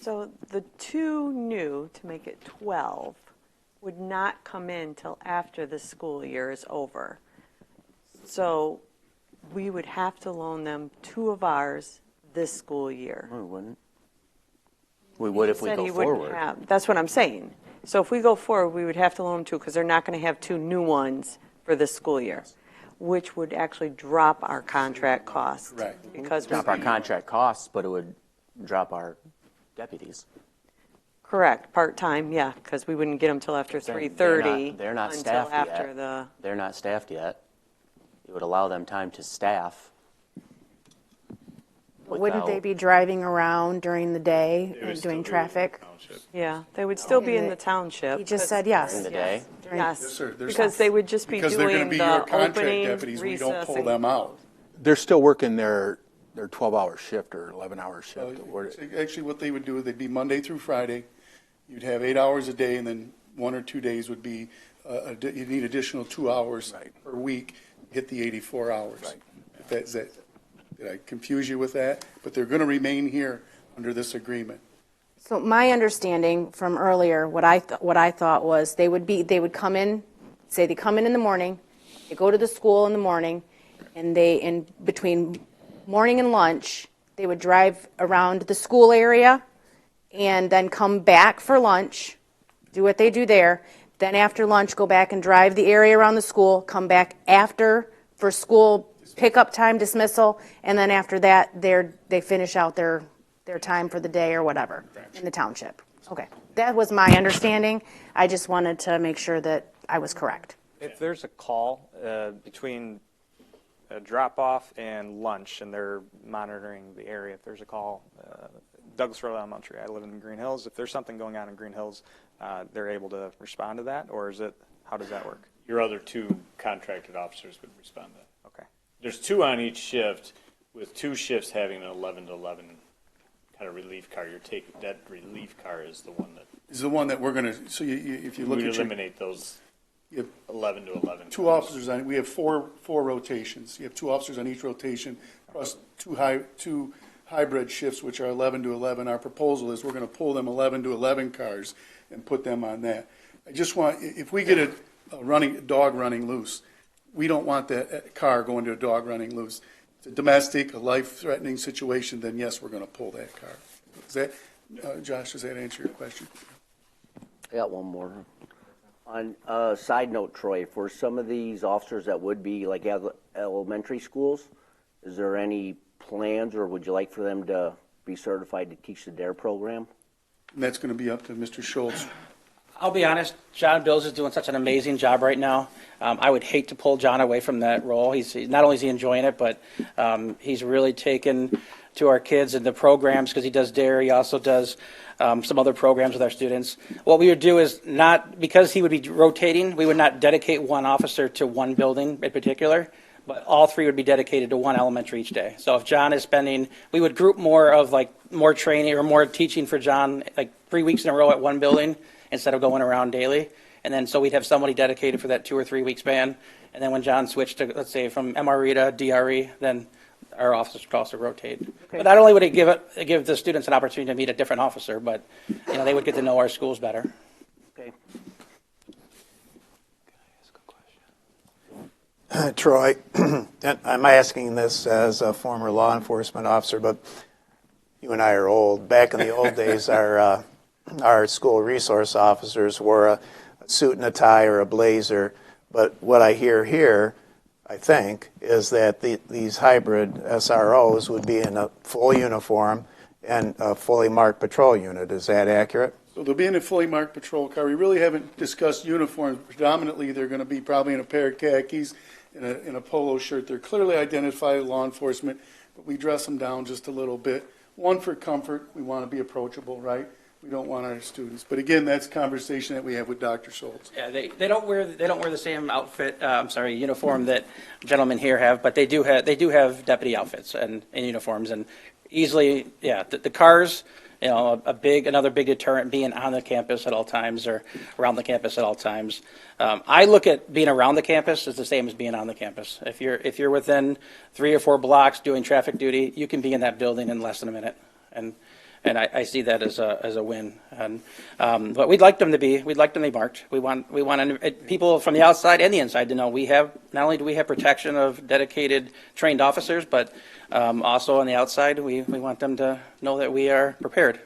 So the 2 new, to make it 12, would not come in till after the school year is over. So we would have to loan them 2 of ours this school year. No, we wouldn't. We would if we Said go he wouldn't forward. have. That's what I'm saying. So if we go forward, we would have to loan them 2 because they're not going to have 2 new ones for this school year, which would actually drop our contract cost. Right. Because Drop our contract costs, but it would drop our deputies. correct, part-time, yeah, because we wouldn't get them till after 3:30. They're not until staffed after yet. the. They're not staffed yet. It would allow them time to staff. Wouldn't they be driving around during the day and doing traffic? Yeah, they would still be in the township. He just said yes. During the day? Yes, Yes, sir. There's- because they would just be Because they're going doing to be your the contract opening, deputies, we don't recess. pull them out. They're still working their 12-hour shift or 11-hour shift. Actually, what they would do, they'd be Monday through Friday. You'd have 8 hours a day, and then 1 or 2 days would be, you need additional 2 hours per week, hit the 84 hours. Right. Did I confuse you with that? But they're going to remain here under this agreement. So my understanding from earlier, what I thought was they would come in, say they come in the morning, they go to the school in the morning, and in between morning and lunch, they would drive around the school area and then come back for lunch, do what they do there. Then after lunch, go back and drive the area around the school, come back after for school pickup time, dismissal, and then after that, they finish out their time for the day or whatever in the township. Okay, that was my understanding. I just wanted to make sure that I was correct. if there's a call between a drop-off and lunch, and they're monitoring the area, if there's a call, Douglas Road Elementary, I live in Green Hills, if there's something going on in Green Hills, they're able to respond to that, or is it, how does that work? Your other 2 contracted officers would respond to that. Okay. There's 2 on each shift, with 2 shifts having an 11 to 11 kind of relief car. That relief car is the one that Is the one that we're going to, so if you look would at your, eliminate those. You have 11 to 11. two officers on, we have four rotations. You have two officers on each rotation, plus two hybrid shifts, which are 11 to 11. Our proposal is we're going to pull them 11 to 11 cars and put them on that. I just want, if we get a dog running loose, we don't want that car going to a dog running loose. It's a domestic, a life-threatening situation, then yes, we're going to pull that car. Is that, Josh, does that answer your question? I got one more. On a side note, Troy, for some of these officers that would be like elementary schools, is there any plans, or would you like for them to be certified to teach the DARE program? And that's going to be up to Mr. Schultz. I'll be honest, John Bills is doing such an amazing job right now. I would hate to pull John away from that role. He's not only is he enjoying it, but he's really taken to our kids and the programs because he does DARE. He also does some other programs with our students. What we would do is not, because he would be rotating, we would not dedicate one officer to one building in particular, but all three would be dedicated to one elementary each day. So if John is spending, we would group more training or more teaching for John, like 3 weeks in a row at one building instead of going around daily. And then so we'd have somebody dedicated for that 2 or 3 week span. And then when John switched to, let's say, from MRE to DRE, then our officers would also rotate. Okay. But not only would it give the students an opportunity to meet a different officer, but they would get to know our schools better. Okay. Troy, I'm asking this as a former law enforcement officer, but you and I are old. Back in the old days, our school resource officers wore a suit and a tie or a blazer. But what I hear here, I think, is that these hybrid SROs would be in a full uniform and a fully marked patrol unit. Is that accurate? So they'll be in a fully marked patrol car. We really haven't discussed uniforms. Predominantly, they're going to be probably in a pair of khakis, in a polo shirt. They're clearly identified as law enforcement, but we dress them down just a little bit. One, for comfort. We want to be approachable, right? We don't want our students. But again, that's a conversation that we have with Dr. Schultz. Yeah, they don't wear the same uniform that gentlemen here have, but they do have deputy outfits and uniforms, and easily, the cars, another big deterrent being on the campus at all times or around the campus at all times. I look at being around the campus as the same as being on the campus. If you're within 3 or 4 blocks doing traffic duty, you can be in that building in less than a minute, and I see that as a win. And but we'd like them to be marked. We want people from the outside and the inside to know not only do we have protection of dedicated trained officers, but also on the outside we want them to know that we are prepared.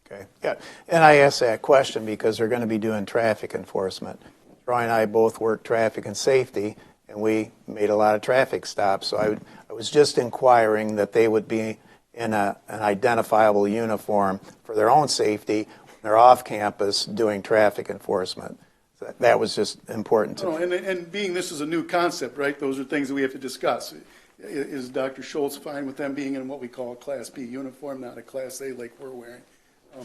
Okay. Yeah. And I asked that question because they're going to be doing traffic enforcement. Troy and I both work traffic and safety, and we made a lot of traffic stops. So I was just inquiring that they would be in an identifiable uniform for their own safety when they're off campus doing traffic enforcement. So that was just important to me. And being this is a new concept, right? Those are things that we have to discuss. Is Dr. Schultz fine with them being in what we call a Class B uniform, not a Class A like we're wearing?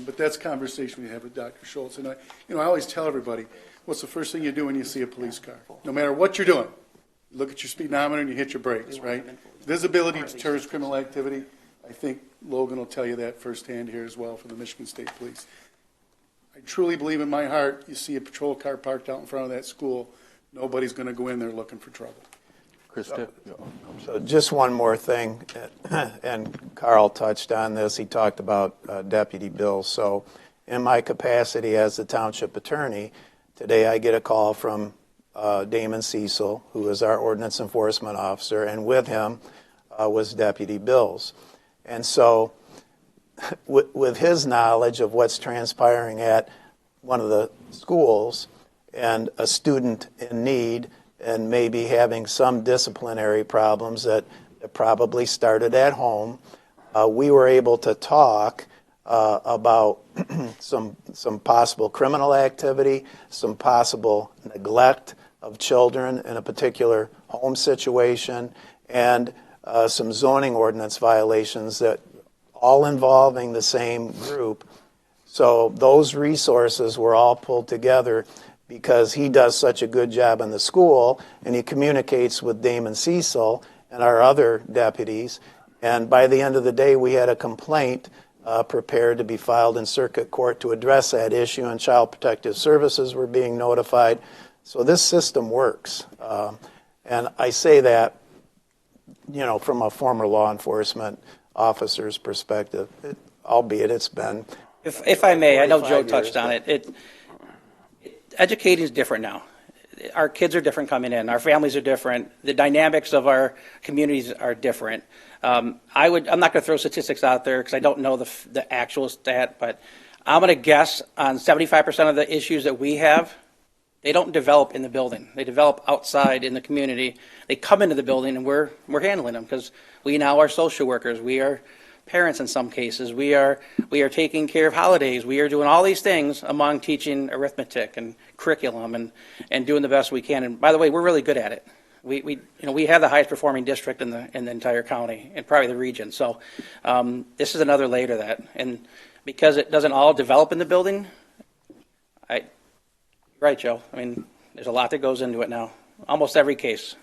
But that's a conversation we have with Dr. Schultz. And I always tell everybody, what's the first thing you do when you see a police car? No matter what you're doing, you look at your speedometer and you hit your brakes, right? Visibility deters criminal activity. I think Logan will tell you that firsthand here as well from the Michigan State Police. I truly believe in my heart, you see a patrol car parked out in front of that school, nobody's going to go in there looking for trouble. Krista? So just one more thing, and Carl touched on this. He talked about Deputy Bills. So in my capacity as the township attorney, today I get a call from Damon Cecil, who is our ordinance enforcement officer, and with him was Deputy Bills. And so with his knowledge of what's transpiring at one of the schools and a student in need and maybe having some disciplinary problems that probably started at home, we were able to talk about some possible criminal activity, some possible neglect of children in a particular home situation, and some zoning ordinance violations that all involving the same group. So those resources were all pulled together because he does such a good job in the school, and he communicates with Damon Cecil and our other deputies. And by the end of the day, we had a complaint prepared to be filed in circuit court to address that issue, and Child Protective Services were being notified. So this system works. And I say that, from a former law enforcement officer's perspective, albeit it's been. If I may, I know Joe 45 touched on it. Educating is different now. Our kids are different coming in. Our families are different. The dynamics of our communities are different. I'm not going to throw statistics out there because I don't know the actual stat, but I'm going to guess on 75% of the issues that we have, they don't develop in the building. They develop outside in the community. They come into the building and we're handling them because we now are social workers. We are parents in some cases. We are taking care of holidays. We are doing all these things among teaching arithmetic and curriculum and doing the best we can. And by the way, we're really good at it. We have the highest performing district in the entire county and probably the region. So this is another layer to that. And because it doesn't all develop in the building, right, Joe. I mean, there's a lot that goes into it now. Almost every case.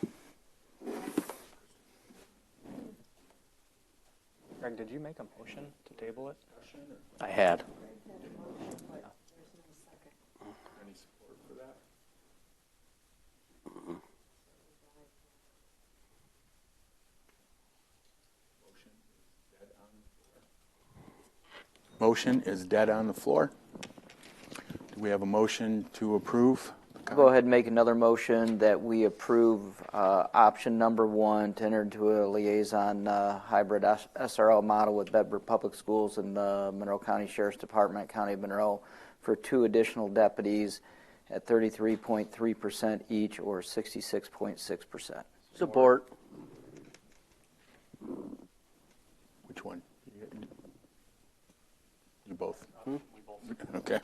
Greg, did you make a motion to table it? I had. Any support for that? Motion is dead on the floor. Do we have a motion to approve? I'll go ahead and make another motion that we approve option number 1 to enter into a liaison hybrid SRO model with Bedford Public Schools and the Monroe County Sheriff's Department, County of Monroe, for 2 additional deputies at 33.3% each or 66.6%. Support. Which one? You both? Okay.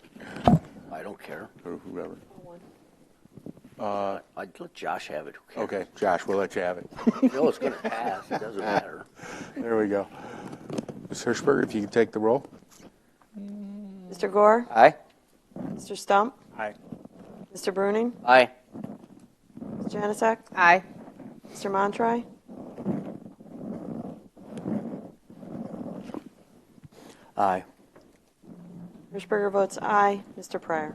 I don't care. Or whoever. I'd let Josh have it. Who cares? Okay, Josh, we'll let you have it. No, it's going to pass. It doesn't matter. There we go. Ms. Hirschberger, if you could take the roll. Mr. Gore? Aye. Mr. Stump? Aye. Mr. Bruning? Aye. Ms. Janasek? Aye. Mr. Montry? Aye. Hirschberger votes aye. Mr. Pryor?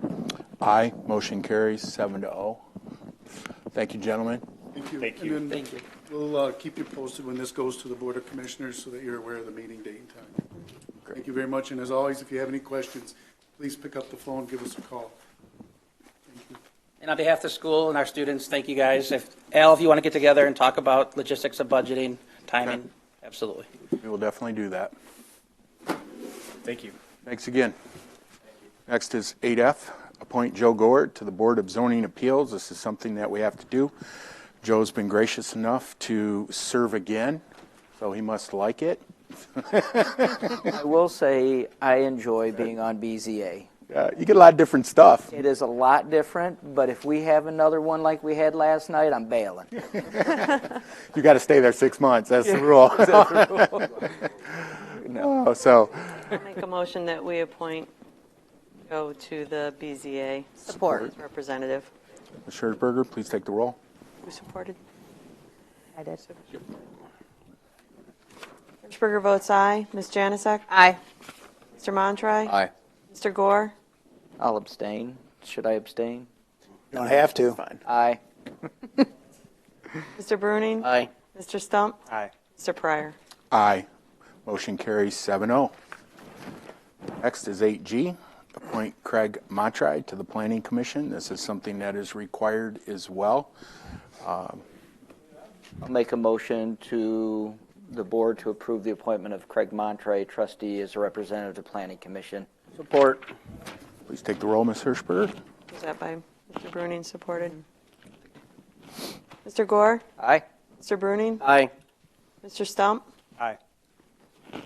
Aye. Motion carries 7-0. Thank you, gentlemen. Thank you. Thank you. And then Thank you. we'll keep you posted when this goes to the Board of Commissioners so that you're aware of the meeting date and time. Thank you very much, and as always, if you have any questions, please pick up the phone, give us a call. Thank you. And on behalf of the school and our students, thank you guys. If you want to get together and talk about logistics of budgeting, timing, absolutely. We will definitely do that. Thank you. Thanks again. Next is 8F, appoint Joe Gowert to the Board of Zoning Appeals. This is something that we have to do. Joe's been gracious enough to serve again, so he must like it. I will say I enjoy being on BZA. You get a lot of different stuff. It is a lot different, but if we have another one like we had last night, I'm bailing. You got to stay there 6 months. That's the rule. No, so I'll make a motion that we appoint Joe to the BZA. Support. As representative. Ms. Hirschberger, please take the roll. Who supported? I did. Hirschberger votes aye. Ms. Janasek? Aye. Mr. Montry? Aye. Mr. Gore? I'll abstain. Should I abstain? You don't have to. Fine. Aye. Mr. Bruning? Aye. Mr. Stump? Aye. Mr. Pryor? Aye. Motion carries 7-0. Next is 8G, appoint Craig Montry to the Planning Commission. This is something that is required as well. I'll make a motion to the board to approve the appointment of Craig Montry, trustee, as a representative to Planning Commission. Support. Please take the roll, Ms. Hirschberger. Was that by Mr. Bruning supported? Mr. Gore? Aye. Mr. Bruning? Aye. Mr. Stump? Aye.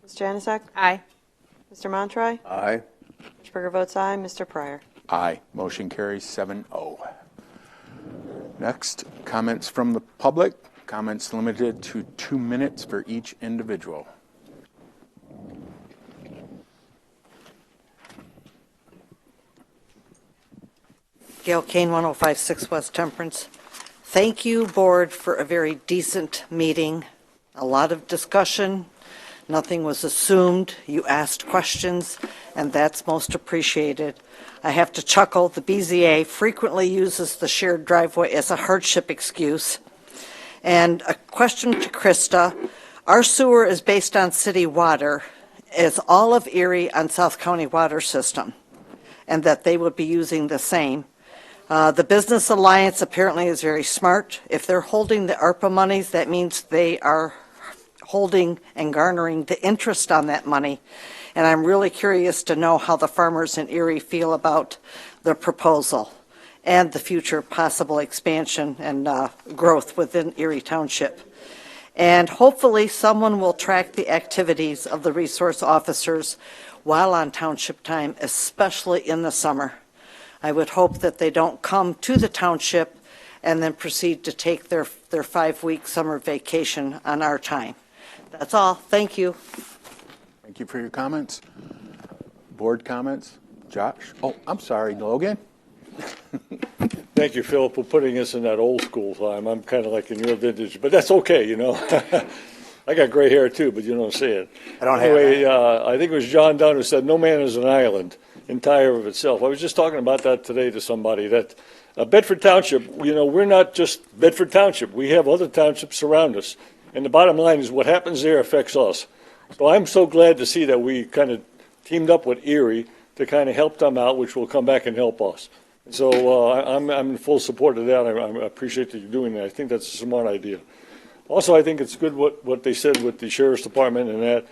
Ms. Janasek? Aye. Mr. Montry? Aye. Hirschberger votes aye. Mr. Pryor? Aye. Motion carries 7-0. Next, comments from the public. Comments limited to 2 minutes for each individual. Gail Kane, 1056 West Temperance. Thank you, Board, for a very decent meeting. A lot of discussion, Nothing was assumed. You asked questions, and that's most appreciated. I have to chuckle. The BZA frequently uses the shared driveway as a hardship excuse. And a question to Krista. Our sewer is based on city water. Is all of Erie on South County water system? And that they would be using the same. The Business Alliance apparently is very smart. If they're holding the ARPA monies, that means they are holding and garnering the interest on that money. And I'm really curious to know how the farmers in Erie feel about the proposal and the future possible expansion and growth within Erie Township. And hopefully someone will track the activities of the resource officers while on township time, especially in the summer. I would hope that they don't come to the township and then proceed to take their 5-week summer vacation on our time. That's all. Thank you. Thank you for your comments. Board comments? Josh? Oh, I'm sorry, Logan. Thank you, Phil, for putting us in that old school time. I'm kind of like in your vintage, but that's okay, you know. I got gray hair too, but you don't see it. I don't anyway, have I think it was John Donne who said, "No man is an island entire of itself." I was just talking about that today to somebody, that Bedford Township, you know, we're not just Bedford Township. We have other townships around us. And the bottom line is what happens there affects us. So I'm so glad to see that we kind of teamed up with Erie to kind of help them out, which will come back and help us. And so I'm in full support of that. I appreciate that you're doing that. I think that's a smart idea. Also, I think it's good what they said with the Sheriff's Department and that.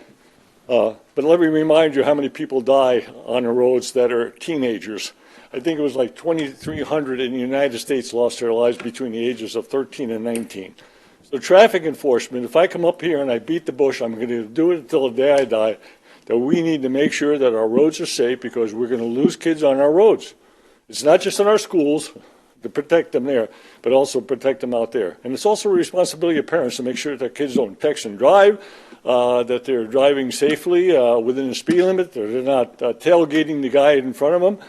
But let me remind you how many people die on the roads that are teenagers. I think it was like 2,300 in the United States lost their lives between the ages of 13 and 19. So traffic enforcement, if I come up here and I beat the bush, I'm going to do it until the day I die, that we need to make sure that our roads are safe because we're going to lose kids on our roads. It's not just in our schools to protect them there, but also protect them out there. And it's also a responsibility of parents to make sure that kids don't text and drive, that they're driving safely within the speed limit, that they're not tailgating the guy in front of them,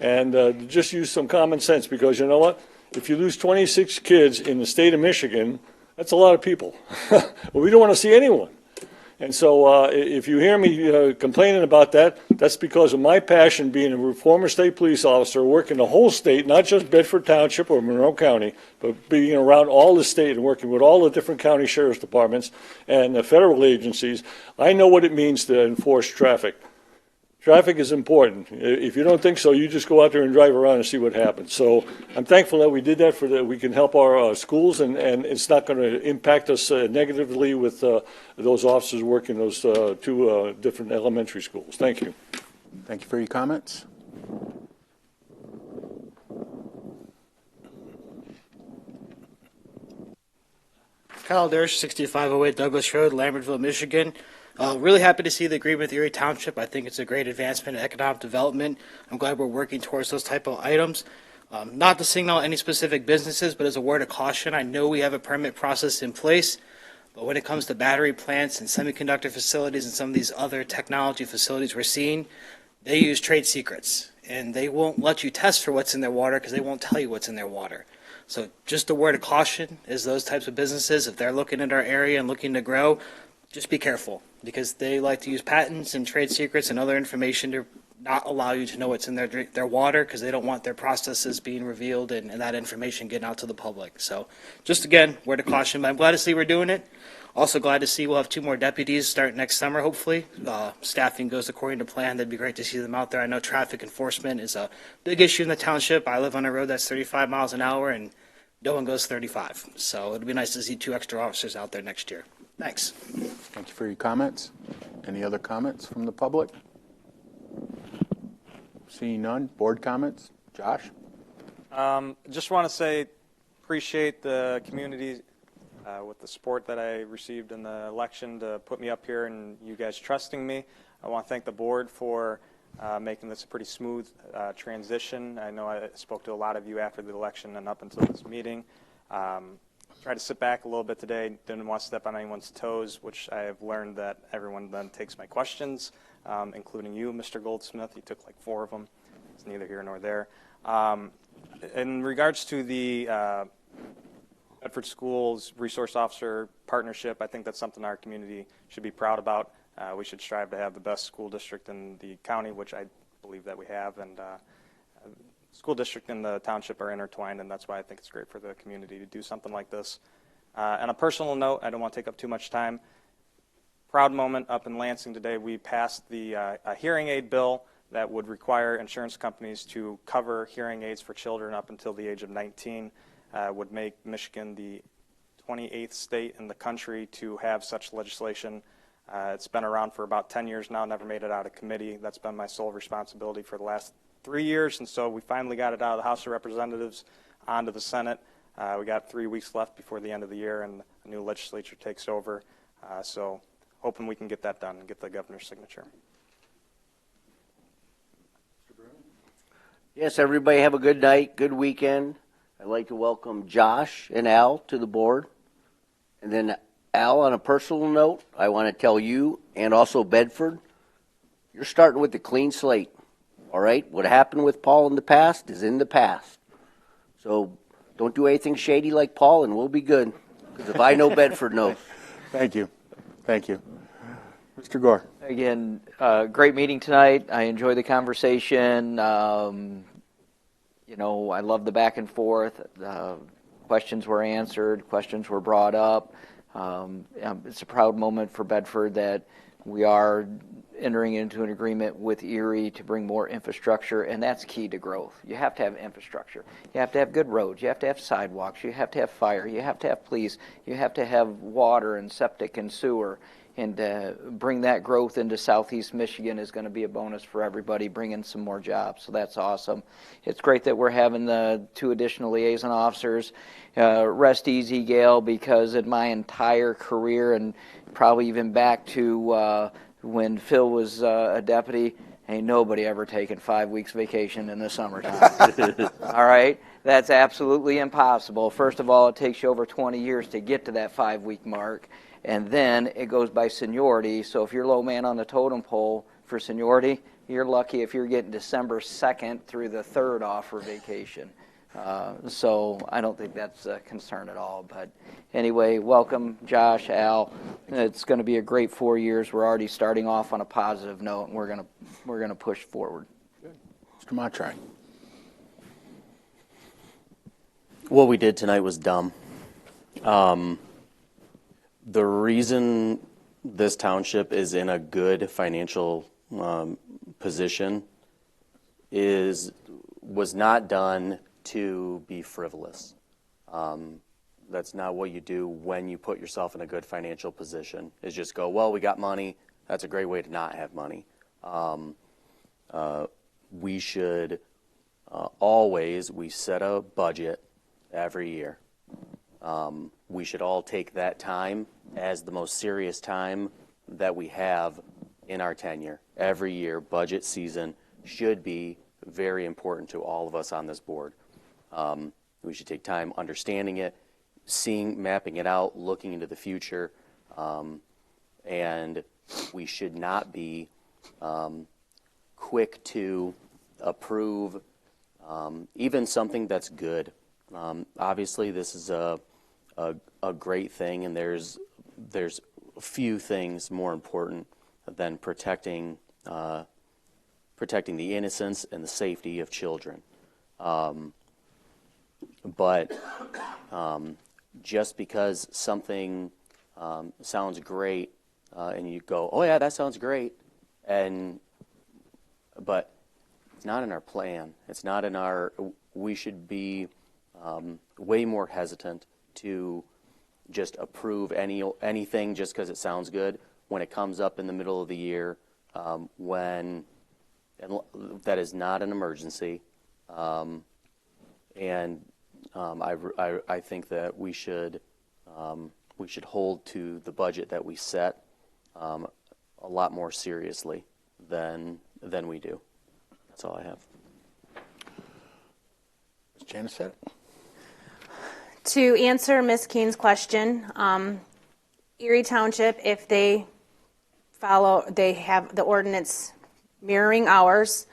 and just use some common sense because you know what? If you lose 26 kids in the state of Michigan, that's a lot of people. We don't want to see anyone. And so if you hear me complaining about that, that's because of my passion being a former state police officer, working the whole state, not just Bedford Township or Monroe County, but being around all the state and working with all the different county sheriff's departments and the federal agencies. I know what it means to enforce traffic. Traffic is important. If you don't think so, you just go out there and drive around and see what happens. So I'm thankful that we did that for that. We can help our schools, and it's not going to impact us negatively with those officers working those two different elementary schools. Thank you. Thank you for your comments. Kyle Dersh, 6508 Douglas Road, Lambertville, Michigan. Really happy to see the agreement with Erie Township. I think it's a great advancement in economic development. I'm glad we're working towards those type of items. Not to signal any specific businesses, but as a word of caution, I know we have a permit process in place, but when it comes to battery plants and semiconductor facilities and some of these other technology facilities we're seeing, they use trade secrets, and they won't let you test for what's in their water because they won't tell you what's in their water. So just a word of caution is those types of businesses, if they're looking at our area and looking to grow, just be careful because they like to use patents and trade secrets and other information to not allow you to know what's in their water because they don't want their processes being revealed and that information getting out to the public. So just again, word of caution, but I'm glad to see we're doing it. Also glad to see we'll have 2 more deputies start next summer, hopefully. Staffing goes according to plan. That'd be great to see them out there. I know traffic enforcement is a big issue in the township. I live on a road that's 35 miles an hour and no one goes 35. So it'd be nice to see 2 extra officers out there next year. Thanks. Thank you for your comments. Any other comments from the public? Seeing none. Board comments? Josh? Just want to say appreciate the community with the support that I received in the election to put me up here and you guys trusting me. I want to thank the board for making this a pretty smooth transition. I know I spoke to a lot of you after the election and up until this meeting. Tried to sit back a little bit today, didn't want to step on anyone's toes, which I have learned that everyone then takes my questions, including you, Mr. Goldsmith. You took like 4 of them. It's neither here nor there. In regards to the Bedford Schools Resource Officer Partnership, I think that's something our community should be proud about. We should strive to have the best school district in the county, which I believe that we have, and school district and the township are intertwined, and that's why I think it's great for the community to do something like this. On a personal note, I don't want to take up too much time. Proud moment up in Lansing today. We passed the a hearing aid bill that would require insurance companies to cover hearing aids for children up until the age of 19. Would make Michigan the 28th state in the country to have such legislation. It's been around for about 10 years now, never made it out of committee. That's been my sole responsibility for the last 3 years, and so we finally got it out of the House of Representatives onto the Senate. We got 3 weeks left before the end of the year, and a new legislature takes over. So hoping we can get that done and get the governor's signature. Yes, everybody have a good night, good weekend. I'd like to welcome Josh and Al to the board. And then Al, on a personal note, I want to tell you and also Bedford, you're starting with a clean slate. All right? What happened with Paul in the past is in the past. So don't do anything shady like Paul and we'll be good. Because if I know, Bedford knows. Thank you. Thank you. Mr. Gore. Again, great meeting tonight. I enjoyed the conversation. You know, I love the back and forth. Questions were answered. Questions were brought up. It's a proud moment for Bedford that we are entering into an agreement with Erie to bring more infrastructure, and that's key to growth. You have to have infrastructure. You have to have good roads. You have to have sidewalks. You have to have fire. You have to have police. You have to have water and septic and sewer. And bring that growth into Southeast Michigan is going to be a bonus for everybody, bringing some more jobs. So that's awesome. It's great that we're having the 2 additional liaison officers. Rest easy, Gail, because in my entire career, and probably even back to when Phil was a deputy, ain't nobody ever taken 5 weeks vacation in the summertime. All right? That's absolutely impossible. First of all, it takes you over 20 years to get to that 5-week mark. And then it goes by seniority. So if you're low man on the totem pole for seniority, you're lucky if you're getting December 2nd through the 3rd off for vacation. So I don't think that's a concern at all. But anyway, welcome, Josh, Al. It's going to be a great 4 years. We're already starting off on a positive note, and we're going to push forward. Good. Mr. Montry. What we did tonight was dumb. The reason this township is in a good financial position was not done to be frivolous. That's not what you do when you put yourself in a good financial position, is just go, well, we got money. That's a great way to not have money. We should we set a budget every year. We should all take that time as the most serious time that we have in our tenure. Every year, budget season should be very important to all of us on this board. We should take time understanding it, mapping it out, looking into the future, and we should not be quick to approve even something that's good. Obviously, this is a great thing, and there's few things more important than protecting the innocence and the safety of children. But just because something sounds great, and you go, oh yeah, that sounds great, but it's not in our plan. It's not in our. We should be way more hesitant to just approve anything just because it sounds good when it comes up in the middle of the year, when that is not an emergency. I think that we should hold to the budget that we set a lot more seriously than we do. That's all I have. Ms. Janicet? To answer Ms. Keene's question, Erie Township, if they have the ordinance mirroring ours,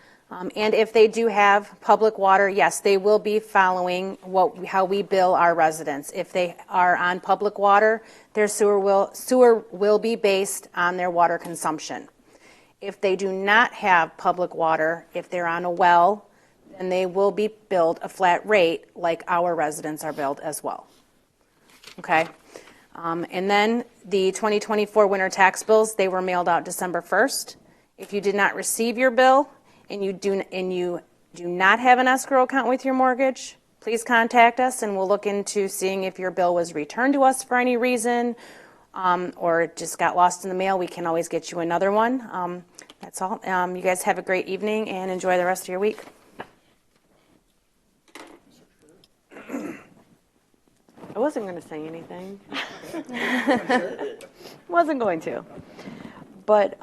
And if they do have public water, yes, they will be following how we bill our residents. If they are on public water, their sewer will be based on their water consumption. If they do not have public water, if they're on a well, then they will be billed a flat rate like our residents are billed as well. Okay? And then the 2024 winter tax bills, they were mailed out December 1st. If you did not receive your bill and you do not have an escrow account with your mortgage, please contact us and we'll look into seeing if your bill was returned to us for any reason or it just got lost in the mail. We can always get you another one. That's all. You guys have a great evening and enjoy the rest of your week. I wasn't going to say anything. Wasn't going to. But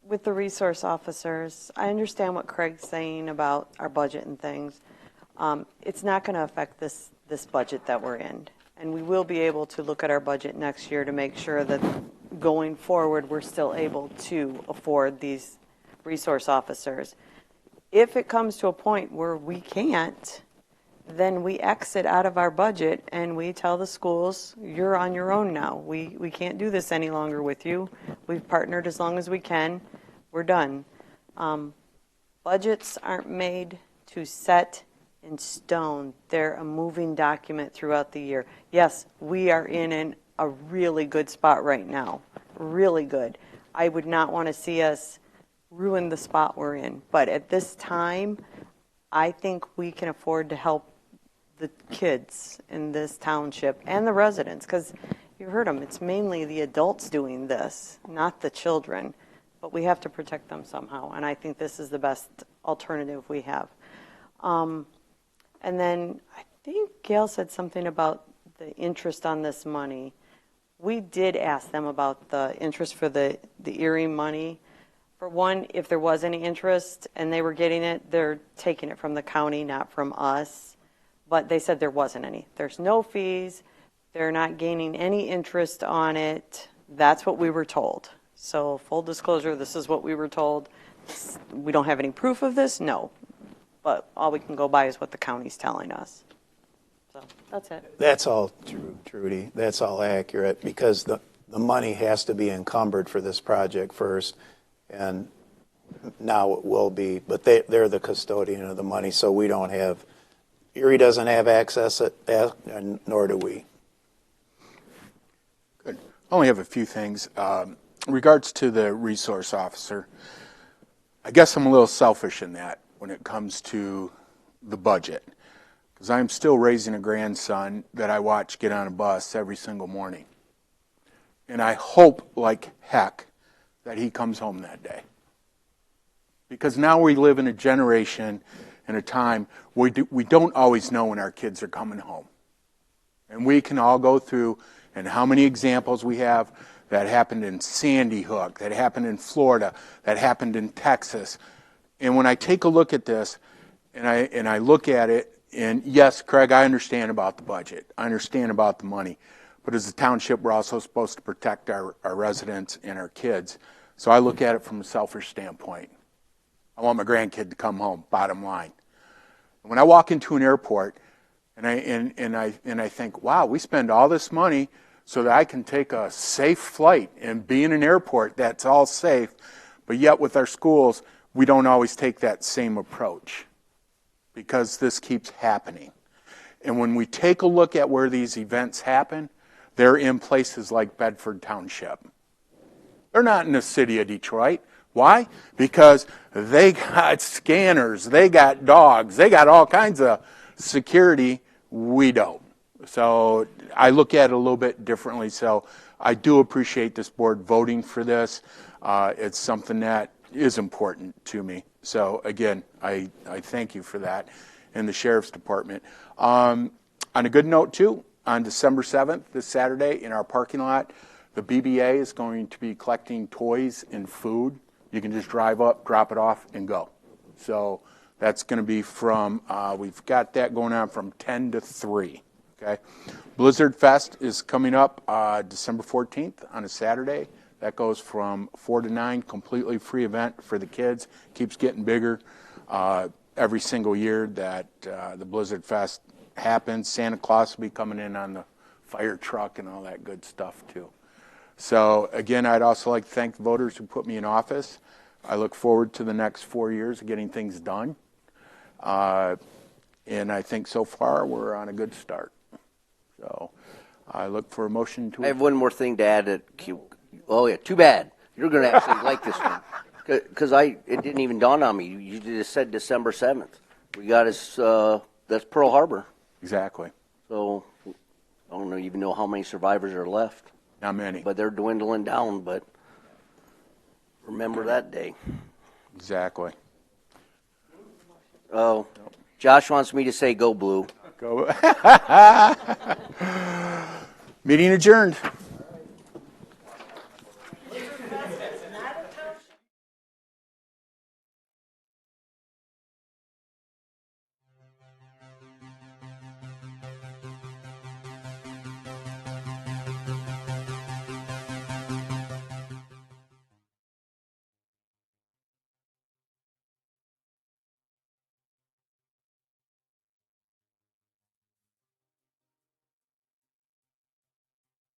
with the resource officers, I understand what Craig's saying about our budget and things. It's not going to affect this budget that we're in. And we will be able to look at our budget next year to make sure that going forward we're still able to afford these resource officers. If it comes to a point where we can't, then we exit out of our budget and we tell the schools, you're on your own now. We can't do this any longer with you. We've partnered as long as we can. We're done. Budgets aren't made to set in stone. They're a moving document throughout the year. Yes, we are in a really good spot right now. Really good. I would not want to see us ruin the spot we're in. But at this time, I think we can afford to help the kids in this township and the residents, because you heard them, it's mainly the adults doing this, not the children. But we have to protect them somehow, and I think this is the best alternative we have. And then I think Gail said something about the interest on this money. We did ask them about the interest for the Erie money. For one, if there was any interest and they were getting it, they're taking it from the county, not from us. But they said there wasn't any. There's no fees. They're not gaining any interest on it. That's what we were told. So full disclosure, this is what we were told. We don't have any proof of this? No. But all we can go by is what the county's telling us. So that's it. That's all true, Trudy. That's all accurate because the money has to be encumbered for this project first, and now it will be. But they're the custodian of the money, so we don't have, Erie doesn't have access, and nor do we. Good. I only have a few things. In regards to the resource officer, I guess I'm a little selfish in that when it comes to the budget, because I'm still raising a grandson that I watch get on a bus every single morning. And I hope like heck that he comes home that day. Because now we live in a generation and a time where we don't always know when our kids are coming home. And we can all go through, and how many examples we have that happened in Sandy Hook, that happened in Florida, that happened in Texas. And when I take a look at this, and I look at it, and yes, Craig, I understand about the budget. I understand about the money. But as a township, we're also supposed to protect our residents and our kids. So I look at it from a selfish standpoint. I want my grandkid to come home, bottom line. When I walk into an airport, and I think, wow, we spend all this money so that I can take a safe flight and be in an airport that's all safe, but yet with our schools, we don't always take that same approach because this keeps happening. And when we take a look at where these events happen, they're in places like Bedford Township. They're not in the city of Detroit. Why? Because they got scanners, they got dogs, they got all kinds of security. We don't. So I look at it a little bit differently. So I do appreciate this board voting for this. It's something that is important to me. So again, I thank you for that, and the Sheriff's Department. On a good note too, on December 7th, this Saturday, in our parking lot, the BBA is going to be collecting toys and food. You can just drive up, drop it off, and go. So that's going to be from, we've got that going on from 10 to 3. Okay. Blizzard Fest is coming up December 14th on a Saturday. That goes from 4 to 9, completely free event for the kids. Keeps getting bigger every single year that the Blizzard Fest happens. Santa Claus will be coming in on the fire truck and all that good stuff too. So again, I'd also like to thank the voters who put me in office. I look forward to the next 4 years of getting things done. And I think so far we're on a good start. So I look for a motion to. I have one more thing to add. Oh yeah, too bad. You're going to actually like this one. Because it didn't even dawn on me. You just said December 7th. We got us, that's Pearl Harbor. Exactly. So I don't even know how many survivors are left. Not many. But they're dwindling down, but remember that day. Exactly. Oh, Josh wants me to say go blue. Go. Meeting adjourned.